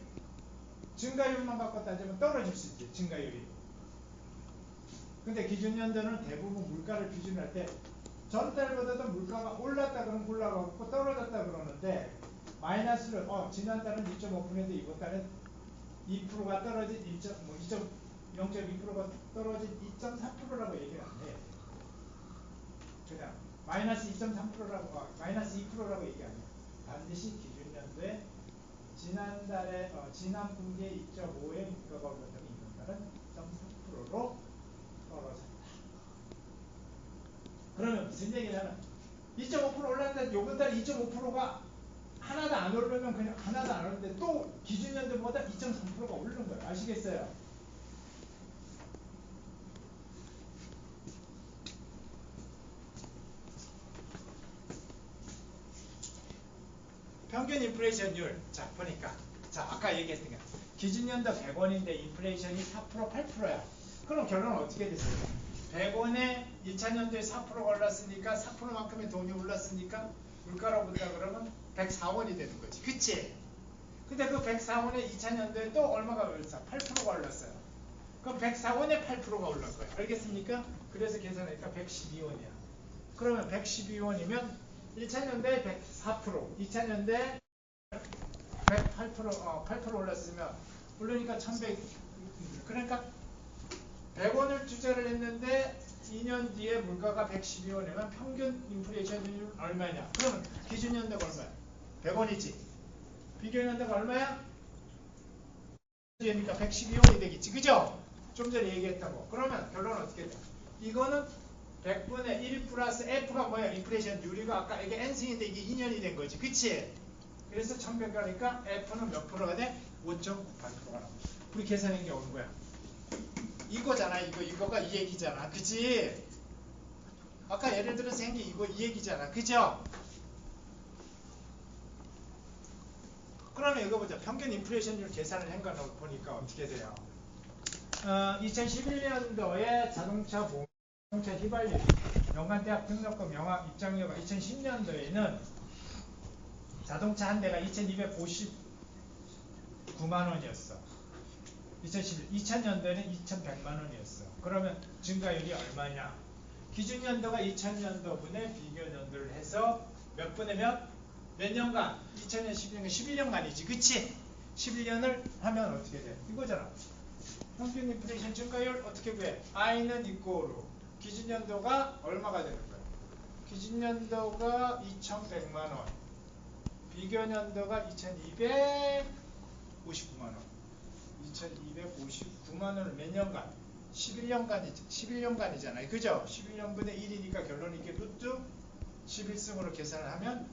증가율만 갖고 따지면 떨어질 수 있지. 증가율이. 근데 기준연도는 대부분 물가를 기준으로 할 때 전달보다도 물가가 올랐다 그러면 올라가고 떨어졌다 그러는데 마이너스를 지난달은 2.5%인데 이번 달은 2%가 떨어진 0.2%가 떨어진 2.3%라고 얘기를 안 해. 그냥 마이너스 2.3%라고 마이너스 2%라고 얘기 안 해. 반드시 기준연도에 지난달에 지난 분기에 2.5의 물가가 올랐다면 이번 달은 2.3%로 떨어졌다. 그러면 무슨 얘기냐면 2.5% 올랐는데 이번 달 2.5%가 하나도 안 오르면 그냥 하나도 안 오르는데 또 기준연도보다 2.3%가 오르는 거예요. 아시겠어요? 평균 인플레이션율. 자, 보니까. 자, 아까 얘기했던 게 기준연도 100원인데 인플레이션이 4% 8%야. 그럼 결론은 어떻게 됐어요? 100원에 2000년도에 4%가 올랐으니까 4%만큼의 돈이 올랐으니까 물가로 본다 그러면 104원이 되는 거지. 그치? 근데 그 104원에 2000년도에 또 얼마가 올랐어? 8%가 올랐어요. 그럼 104원에 8%가 올랐 거예요. 알겠습니까? 그래서 계산하니까 112원이야. 그러면 112원이면 2000년대에 104%, 2000년대에 8% 올랐으면 오르니까 1100. 그러니까 100원을 투자를 했는데 2년 뒤에 물가가 112원이면 평균 인플레이션율 얼마냐? 그러면 기준연도가 얼마야? 100원이지. 비교연도가 얼마야? 그러니까 112원이 되겠지. 그죠? 좀 전에 얘기했던 거. 그러면 결론은 어떻게 돼? 이거는 100분의 1 플러스 F가 뭐야? 인플레이션율이가 아까 이게 N승인데 이게 2년이 된 거지. 그치? 그래서 1100가니까 F는 몇 프로가 돼? 5.98%가 나와. 우리 계산한 게 오는 거야. 이거잖아. 이거가 이 얘기잖아. 그치? 아까 예를 들어서 생긴 이거 이 얘기잖아. 그죠? 그러면 이거 보자. 평균 인플레이션율 계산을 한 거 보니까 어떻게 돼요? 2011년도에 자동차 휘발유 연간대학 등록금 영화 입장료가 2010년도에는 자동차 한 대가 2259만 원이었어. 2000년도에는 2100만 원이었어. 그러면 증가율이 얼마냐? 기준연도가 2000년도분의 비교연도를 해서 몇 분의 몇? 몇 년간? 2000년, 11년, 11년간이지. 그치? 11년을 하면 어떻게 돼? 이거잖아. 평균 인플레이션 증가율 어떻게 구해? i는 이꼬로 기준연도가 얼마가 되는 거야? 기준연도가 2100만 원, 비교연도가 2259만 원. 2259만 원을 몇 년간? 11년간이잖아요. 그죠? 11년분의 1이니까 결론이 이게 루트 11승으로 계산을 하면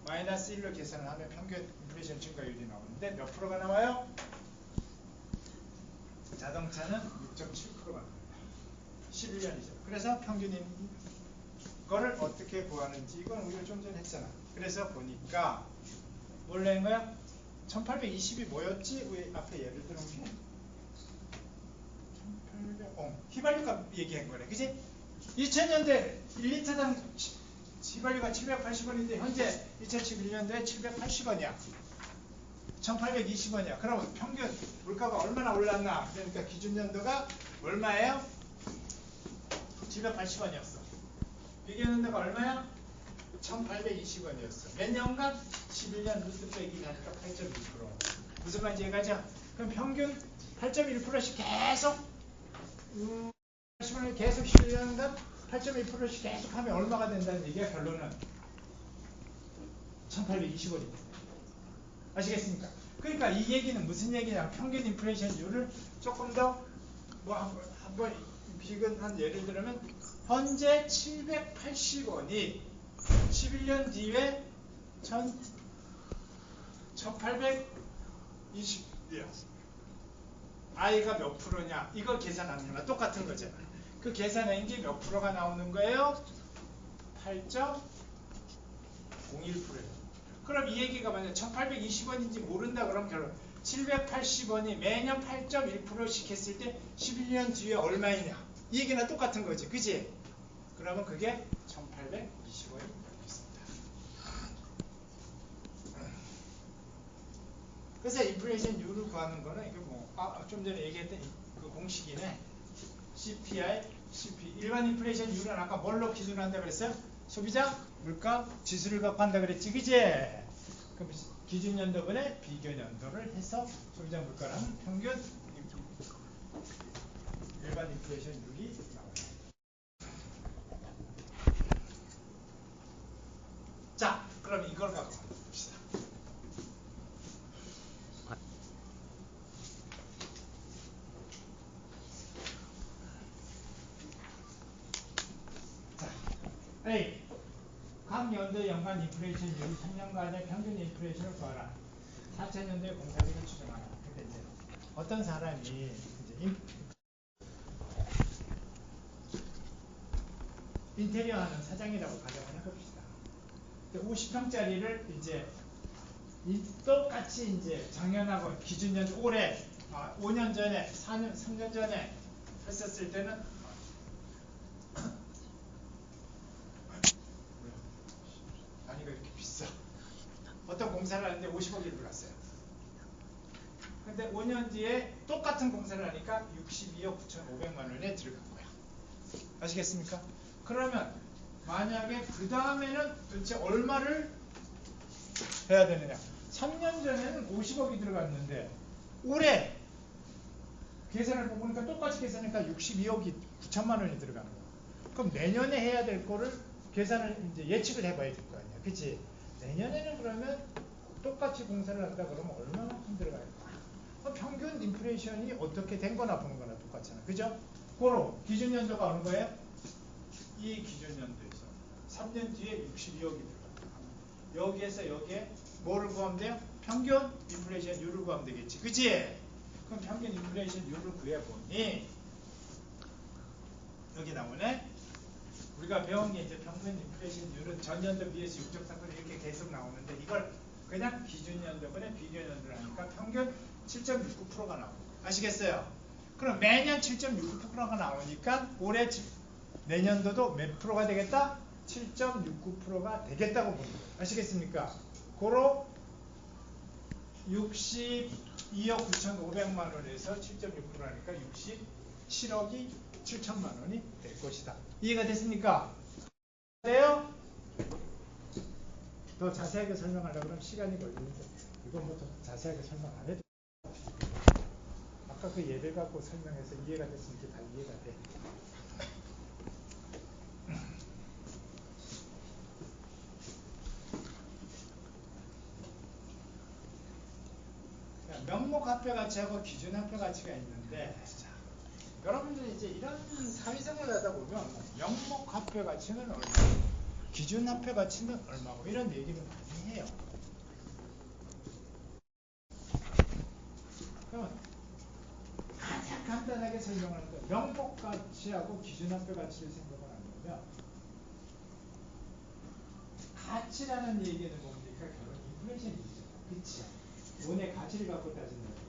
마이너스 1로 계산을 하면 평균 인플레이션 증가율이 나오는데 몇 프로가 나와요? 자동차는 6.7%가 나옵니다. 11년이죠. 그래서 평균인 거를 어떻게 구하는지 이건 우리가 좀 전에 했잖아. 그래서 보니까 뭘 낸 거야? 1820이 뭐였지? 우리 앞에 예를 들은 게 1800, 휘발유값 얘기한 거네. 그지? 2000년대 1리터당 휘발유가 780원인데 현재 2011년도에 780원이야. 1820원이야. 그럼 평균 물가가 얼마나 올랐나? 그러니까 기준연도가 얼마예요? 780원이었어. 비교연도가 얼마야? 1820원이었어. 몇 년간? 11년 루트 빼기 하니까 8.2%. 무슨 말인지 이해가죠? 그럼 평균 8.1%씩 계속 80원을 계속 11년간 8.1%씩 계속 하면 얼마가 된다는 얘기야. 결론은 1820원입니다. 아시겠습니까? 그러니까 이 얘기는 무슨 얘기냐? 평균 인플레이션율을 조금 더 뭐 한번 비근한 예를 들면 현재 780원이 11년 뒤에 1820이야. i가 몇 프로냐? 이걸 계산하는 거나 똑같은 거잖아. 그 계산한 게 몇 프로가 나오는 거예요? 8.01%예요. 그럼 이 얘기가 만약 1820원인지 모른다 그러면 결론 780원이 매년 8.1%씩 했을 때 11년 뒤에 얼마이냐? 이 얘기나 똑같은 거지. 그지? 그러면 그게 1820원이 되겠습니다. 그래서 인플레이션율을 구하는 거는 이게 좀 전에 얘기했던 그 공식이네. CPI, CP. 일반 인플레이션율은 아까 뭘로 기준한다 그랬어요? 소비자 물가 지수를 갖고 한다 그랬지. 그지? 그럼 기준연도분의 비교연도를 해서 소비자 물가랑 평균 일반 인플레이션율이 나와요. 자, 그럼 이걸 갖고 봅시다. 자, A. 각 연도 연간 인플레이션율 3년간의 평균 인플레이션을 구하라. 4000년도에 공사비를 추정하라. 근데 이제 어떤 사람이 이제 인테리어 하는 사장이라고 가정을 해봅시다. 50평짜리를 이제 똑같이 이제 작년하고 기준년 올해 5년 전에 4년 3년 전에 했었을 때는 단위가 이렇게 비싸. 어떤 공사를 하는데 50억이 들어갔어요. 근데 5년 뒤에 똑같은 공사를 하니까 62억 9,500만 원에 들어간 거야. 아시겠습니까? 그러면 만약에 그 다음에는 도대체 얼마를 해야 되느냐? 3년 전에는 50억이 들어갔는데 올해 계산을 보니까 똑같이 계산하니까 62억이 9천만 원이 들어가는 거야. 그럼 내년에 해야 될 거를 계산을 이제 예측을 해봐야 될 거 아니야. 그치? 내년에는 그러면 똑같이 공사를 한다 그러면 얼마만큼 들어가야 될까? 평균 인플레이션이 어떻게 된 거나 보는 거나 똑같잖아. 그죠? 고로 기준연도가 어느 거예요? 이 기준연도에서 3년 뒤에 62억이 들어간다. 여기에서 여기에 뭐를 구하면 돼요? 평균 인플레이션율을 구하면 되겠지. 그치? 그럼 평균 인플레이션율을 구해보니 여기 나오네. 우리가 배운 게 이제 평균 인플레이션율은 전년도 비해서 6.4% 이렇게 계속 나오는데 이걸 그냥 기준연도분의 비교연도를 하니까 평균 7.69%가 나옵니다. 아시겠어요? 그럼 매년 7.69%가 나오니까 올해 내년도도 몇 프로가 되겠다? 7.69%가 되겠다고 보는 거예요. 아시겠습니까? 고로 62억 9,500만 원에서 7.6%하니까 67억이 7천만 원이 될 것이다. 이해가 됐습니까? 돼요? 더 자세하게 설명하려고 그러면 시간이 걸리는데 이건 뭐 더 자세하게 설명 안 해도 아까 그 예를 갖고 설명해서 이해가 됐으니까 다 이해가 돼. 명목합계 가치하고 기준합계 가치가 있는데 여러분들이 이제 이런 사회생활을 하다 보면 명목합계 가치는 얼마고 기준합계 가치는 얼마고 이런 얘기를 많이 해요. 그러면 가장 간단하게 설명할 때 명목가치하고 기준합계 가치를 생각을 하면 가치라는 얘기는 뭡니까? 결국 인플레이션 얘기잖아. 그치? 돈의 가치를 갖고 따지는 거예요.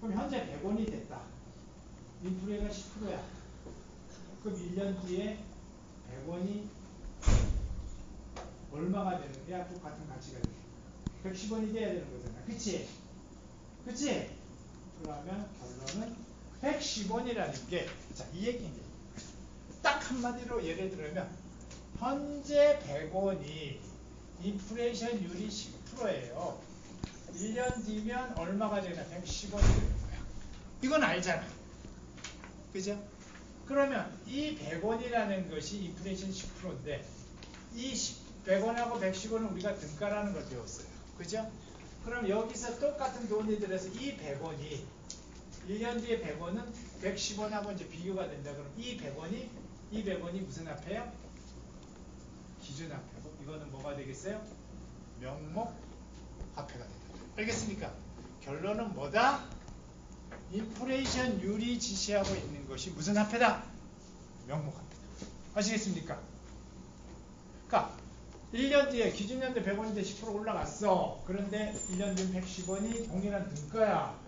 그럼 현재 100원이 됐다. 인플레가 10%야. 그럼 1년 뒤에 100원이 얼마가 되는 거야? 똑같은 가치가 되는 거야. 110원이 돼야 되는 거잖아. 그치? 그치? 그러면 결론은 110원이라는 게, 자, 이 얘기인데. 딱 한마디로 예를 들면, 현재 100원이 인플레이션율이 10%예요. 1년 뒤면 얼마가 되나? 110원이 되는 거야. 이건 알잖아. 그죠? 그러면 이 100원이라는 것이 인플레이션 10%인데 이 100원하고 110원은 우리가 등가라는 걸 배웠어요. 그죠? 그럼 여기서 똑같은 돈이 들어서 이 100원이 1년 뒤에 100원은 110원하고 이제 비교가 된다. 그럼 이 100원이 무슨 화폐요? 기준화폐고 이거는 뭐가 되겠어요? 명목화폐가 된다. 알겠습니까? 결론은 뭐다? 인플레이션율이 지시하고 있는 것이 무슨 화폐다? 명목화폐다. 아시겠습니까? 그러니까 1년 뒤에 기준연대 100원인데 10% 올라갔어. 그런데 1년 뒤에 110원이 동일한 등가야.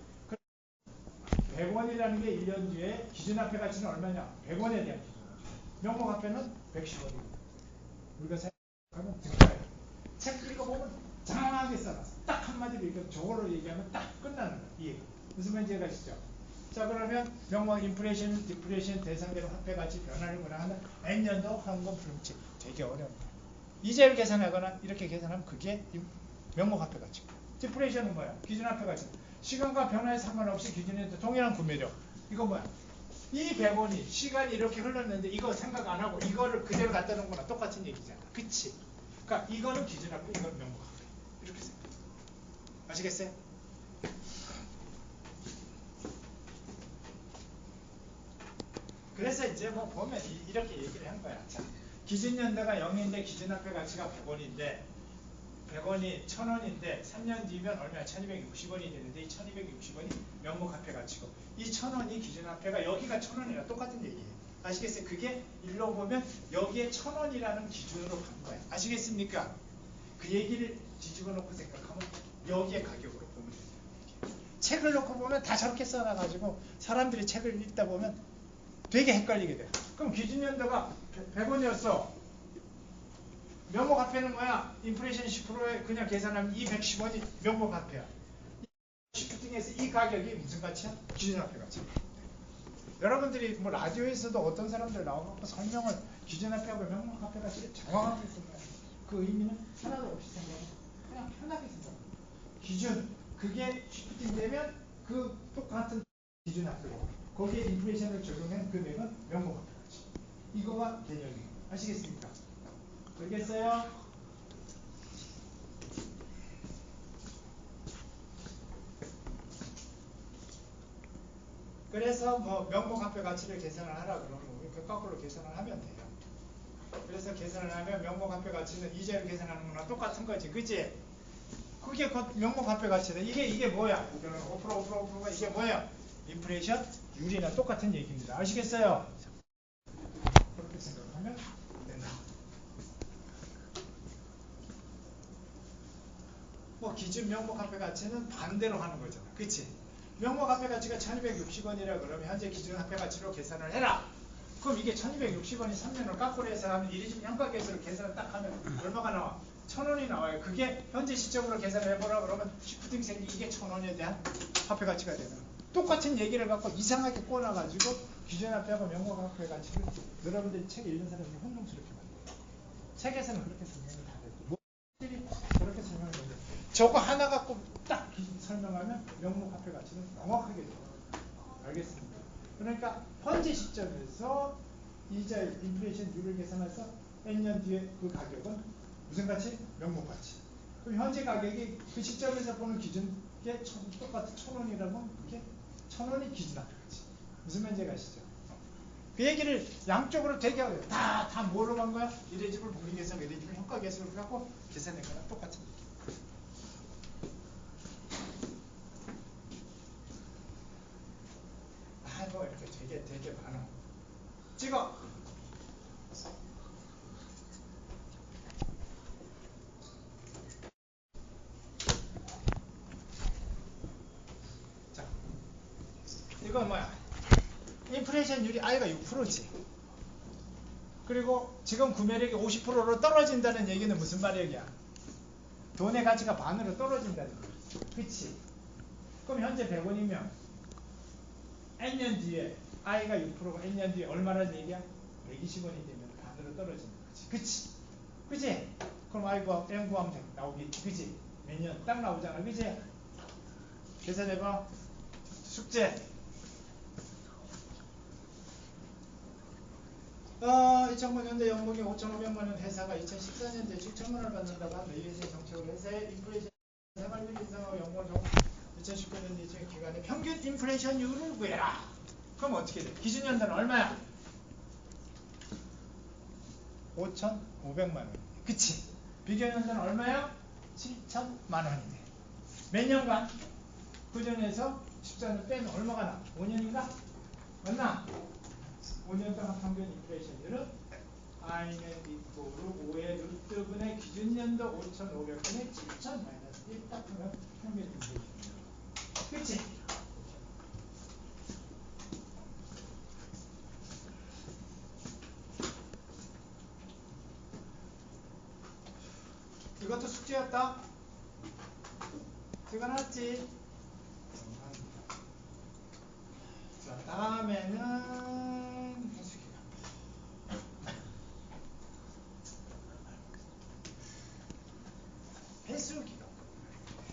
100원이라는 게 1년 뒤에 기준화폐 가치는 얼마냐? 100원에 대한 기준화폐. 명목화폐는 110원이고 우리가 생각하면 등가야. 책 읽어보면 장황하게 써놨어. 딱 한마디로 이거 저걸로 얘기하면 딱 끝나는 거야. 이해. 무슨 말인지 가시죠? 자, 그러면 명목 인플레이션, 디플레이션 대상대로 화폐 가치 변화를 권하는 N년도 황금 불금치 되게 어려운 거야. 이자율 계산하거나 이렇게 계산하면 그게 명목 화폐 가치고. 디플레이션은 뭐야? 기준 화폐 가치. 시간과 변화에 상관없이 기준에 동일한 구매력. 이거 뭐야? 이 100원이 시간이 이렇게 흘렀는데 이거 생각 안 하고 이거를 그대로 갖다 놓은 거나 똑같은 얘기잖아. 그치? 그러니까 이거는 기준 화폐, 이거는 명목 화폐. 이렇게 생각해. 아시겠어요? 그래서 이제 뭐 보면 이렇게 얘기를 한 거야. 자, 기준연도가 0인데 기준화폐 가치가 100원인데 100원이 1000원인데 3년 뒤면 얼마야? 1260원이 되는데 이 1260원이 명목화폐 가치고 이 1000원이 기준화폐가 여기가 1000원이랑 똑같은 얘기예요. 아시겠어요? 그게 일로 보면 여기에 1000원이라는 기준으로 간 거야. 아시겠습니까? 그 얘기를 뒤집어 놓고 생각하면 여기에 가격으로 보면 돼요. 책을 놓고 보면 다 저렇게 써놔가지고 사람들이 책을 읽다 보면 되게 헷갈리게 돼. 그럼 기준연도가 100원이었어. 명목화폐는 뭐야? 인플레이션 10%에 그냥 계산하면 이 110원이 명목화폐야. 시프팅에서 이 가격이 무슨 가치야? 기준화폐 가치. 여러분들이 뭐 라디오에서도 어떤 사람들 나와서 설명을 기준화폐하고 명목화폐 가치를 정확하게 쓴다. 그 의미는 하나도 없이 생각해. 그냥 편하게 생각해. 기준, 그게 시프팅 되면 그 똑같은 기준화폐고 거기에 인플레이션을 적용한 금액은 명목화폐 가치. 이거가 개념이에요. 아시겠습니까? 알겠어요? 그래서 뭐 명목화폐 가치를 계산을 하라 그러면 우리 그 거꾸로 계산을 하면 돼요. 그래서 계산을 하면 명목화폐 가치는 이자율 계산하는 거랑 똑같은 거지, 그치? 그게 명목화폐 가치다. 이게 뭐야? 5%가 이게 뭐야? 인플레이션 율이나 똑같은 얘기입니다. 아시겠어요? 그렇게 생각하면 된다. 뭐 기준 명목화폐 가치는 반대로 하는 거잖아. 그치? 명목화폐 가치가 1260원이라 그러면 현재 기준 화폐 가치로 계산을 해라. 그럼 이게 1260원이 3년을 거꾸로 해서 하면 이리집 양가계수로 계산을 딱 하면 얼마가 나와? 1000원이 나와요. 그게 현재 시점으로 계산을 해보라 그러면 시프팅 생기 이게 1000원에 대한 화폐 가치가 되는 거야. 똑같은 얘기를 갖고 이상하게 꼬나가지고 기준 화폐하고 명목화폐 가치를 여러분들이 책 읽는 사람이 혼동스럽게 만들어요. 책에서는 그렇게 설명이 다 되고 저거 하나 갖고 딱 설명하면 명목화폐 가치는 명확하게 돼요. 알겠습니까? 그러니까 현재 시점에서 이자율, 인플레이션율을 계산해서 N년 뒤에 그 가격은 무슨 가치? 명목가치. 그럼 현재 가격이 그 시점에서 보는 기준게 똑같은 1,000원이라면 그게 1,000원이 기준화가치. 무슨 말인지 아시죠? 그 얘기를 양쪽으로 대기하고 다 뭐로 간 거야? 이레지블 복리계산, 이레지블 효과계산을 갖고 계산한 거랑 똑같은 얘기. 뭐 이렇게 되게 많아. 찍어. 자, 이건 뭐야? 인플레이션율이 I가 6%지. 그리고 지금 구매력이 50%로 떨어진다는 얘기는 무슨 말이야? 돈의 가치가 반으로 떨어진다는 거지. 그치? 그럼 현재 100원이면 N년 뒤에 I가 6%가 N년 뒤에 얼마라는 얘기야? 120원이 되면 반으로 떨어지는 거지. 그치? 그치? 그럼 I 구하면 M 구하면 나오겠지. 그치? 몇 년 딱 나오잖아. 그치? 계산해봐. 숙제. 2009년대 연봉이 5,500만원 회사가 2014년대 7천만원을 받는다고 한다. 이 회사의 정책으로 회사의 인플레이션 생활비 인상하고 연봉을 2019년대 이 기간에 평균 인플레이션율을 구해라. 그럼 어떻게 돼? 기준연단은 얼마야? 5,500만원. 그치? 비교연단은 얼마야? 7천만원이네. 몇 년간? 그전에서 14년 빼면 얼마가 나? 5년인가? 맞나? 5년 동안 평균 인플레이션율은 I는 이꼬르 5의 루트분의 기준연도 5,500분의 7,000 마이너스 1 딱 하면 평균 인플레이션율. 그치? 이것도 숙제였다. 찍어놨지? 자, 다음에는 해수기가. 해수기가.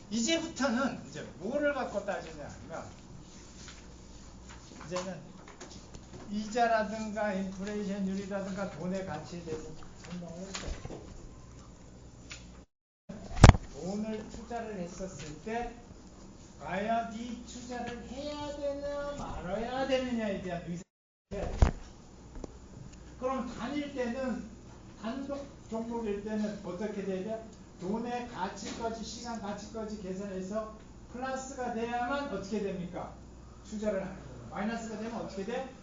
이제부터는 이제 뭐를 갖고 따지냐 하면 이제는 이자라든가 인플레이션율이라든가 돈의 가치에 대해서 설명을 했어요. 돈을 투자를 했었을 때 과연 이 투자를 해야 되나 말아야 되느냐에 대한 의사를 해야 돼요. 그럼 다닐 때는 단독 종목일 때는 어떻게 돼야 돼? 돈의 가치까지 시간 가치까지 계산해서 플러스가 돼야만 어떻게 됩니까? 투자를 하는 거예요. 마이너스가 되면 어떻게 돼?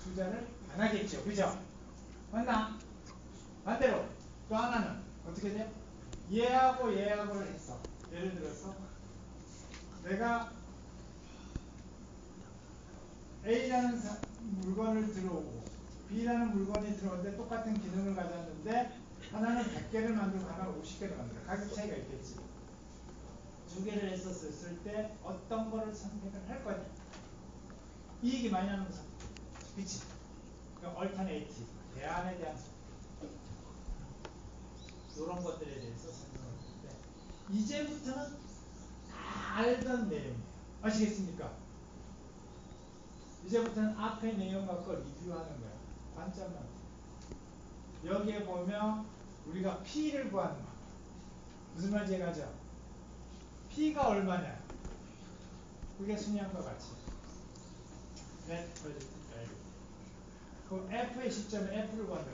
투자를 안 하겠죠. 그죠? 맞나? 반대로 또 하나는 어떻게 돼? 얘하고 얘하고를 했어. 예를 들어서 내가 A라는 물건을 들어오고 B라는 물건이 들어오는데 똑같은 기능을 가졌는데 하나는 100개를 만들고 하나는 50개를 만들어. 가격 차이가 있겠지. 두 개를 했었을 때 어떤 거를 선택을 할 거냐. 이익이 많이 나는 거 선택. 그치? 그러니까 얼터네이티브. 대안에 대한 선택. 이런 것들에 대해서 설명을 했는데 이제부터는 다 알던 내용이에요. 아시겠습니까? 이제부터는 앞의 내용 갖고 리뷰하는 거야. 관점만. 여기에 보면 우리가 P를 구하는 거. 무슨 말인지 이해가죠? P가 얼마냐? 그게 순양과 같이. Net Present Value. 그럼 F의 시점에 F를 구한다.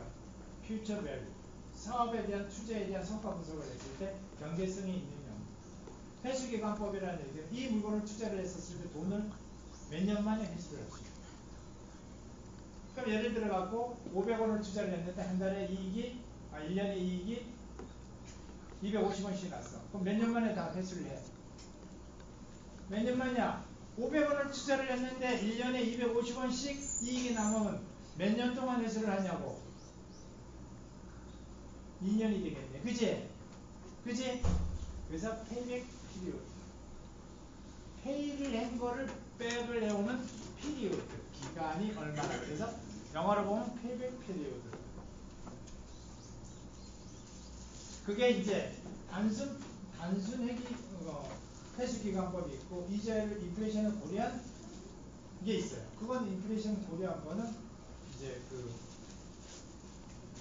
Future Value. 사업에 대한 투자에 대한 성과 분석을 했을 때 경제성이 있는 영. 회수기관법이라는 얘기는 이 물건을 투자를 했었을 때 돈을 몇 년 만에 회수를 할 수 있어요. 그럼 예를 들어 갖고 500원을 투자를 했는데 한 달에 이익이 1년에 이익이 250원씩 났어. 그럼 몇 년 만에 다 회수를 해? 몇 년 만이야? 500원을 투자를 했는데 1년에 250원씩 이익이 남으면 몇 년 동안 회수를 하냐고? 2년이 되겠네. 그지? 그지? 그래서 페이백 피리오드. 페이를 한 거를 백을 해오는 피리오드. 기간이 얼마나. 그래서 영어로 보면 페이백 피리오드. 그게 이제 단순 회수기간법이 있고 이자율 인플레이션을 고려한 게 있어요. 그건 인플레이션 고려한 거는 이제 그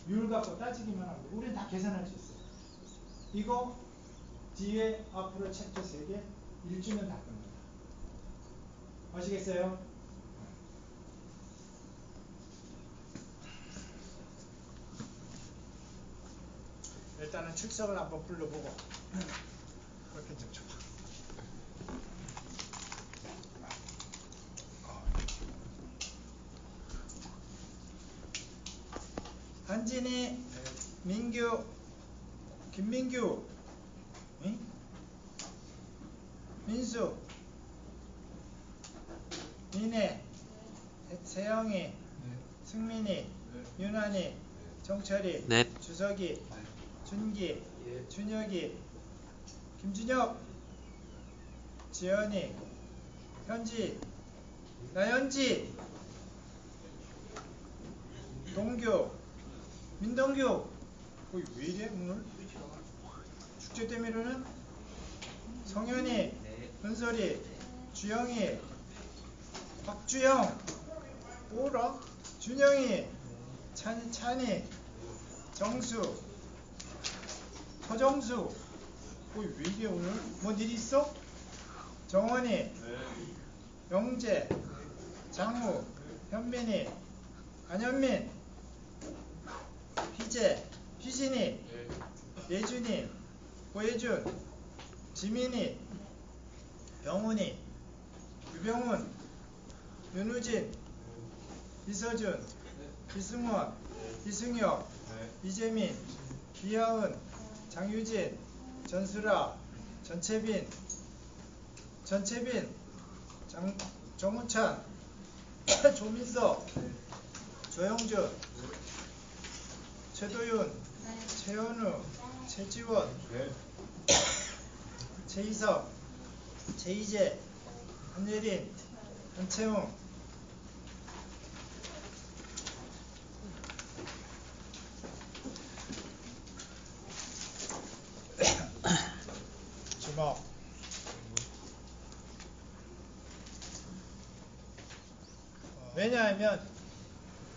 율 갖고 따지기만 하고 우리는 다 계산할 수 있어요. 이거 뒤에 앞으로 챕터 3개 1주면 다 끝납니다. 아시겠어요? 일단은 출석을 한번 불러보고 그렇게 좀 줘봐. 한진이, 민규, 김민규, 응? 민수, 민혜, 세영이, 승민이, 윤환이, 정철이, 네. 주석이, 준기, 준혁이, 김준혁, 지연이, 현지, 나현지, 동규, 민동규. 왜 이래 오늘? 축제 때문에는 성현이, 은솔이, 주영이, 박주영, 뭐라? 준영이, 찬이, 정수, 서정수. 왜 이래 오늘? 뭔 일 있어? 정원이, 영재, 장우, 현민이, 안현민, 희재, 희진이, 예준이, 고예준, 지민이, 병훈이, 유병훈, 윤우진, 이서준, 이승원, 이승혁, 이재민, 이하은, 장유진, 전수라, 전채빈, 정우찬, 조민석, 조영준, 최도윤, 최현우, 최지원, 최희석, 최희재, 한예린, 한채웅, 주먹. 왜냐하면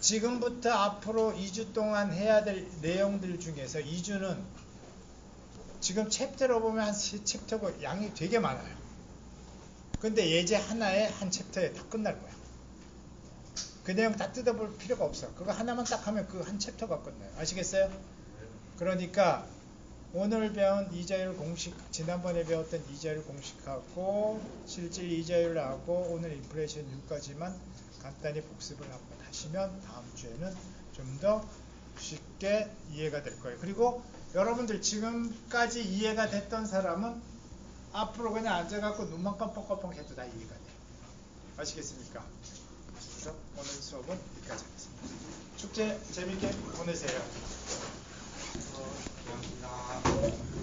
지금부터 앞으로 2주 동안 해야 될 내용들 중에서 2주는 지금 챕터로 보면 한 3챕터고 양이 되게 많아요. 근데 예제 하나에 한 챕터에 다 끝날 거야. 그 내용 다 뜯어볼 필요가 없어. 그거 하나만 딱 하면 그 한 챕터가 끝나요. 아시겠어요? 그러니까 오늘 배운 이자율 공식, 지난번에 배웠던 이자율 공식하고 실질 이자율하고 오늘 인플레이션 율까지만 간단히 복습을 한번 하시면 다음 주에는 좀 더 쉽게 이해가 될 거예요. 그리고 여러분들 지금까지 이해가 됐던 사람은 앞으로 그냥 앉아갖고 눈만 깜빡깜빡 해도 다 이해가 돼요. 아시겠습니까? 그래서 오늘 수업은 여기까지 하겠습니다. 축제 재밌게 보내세요. 감사합니다.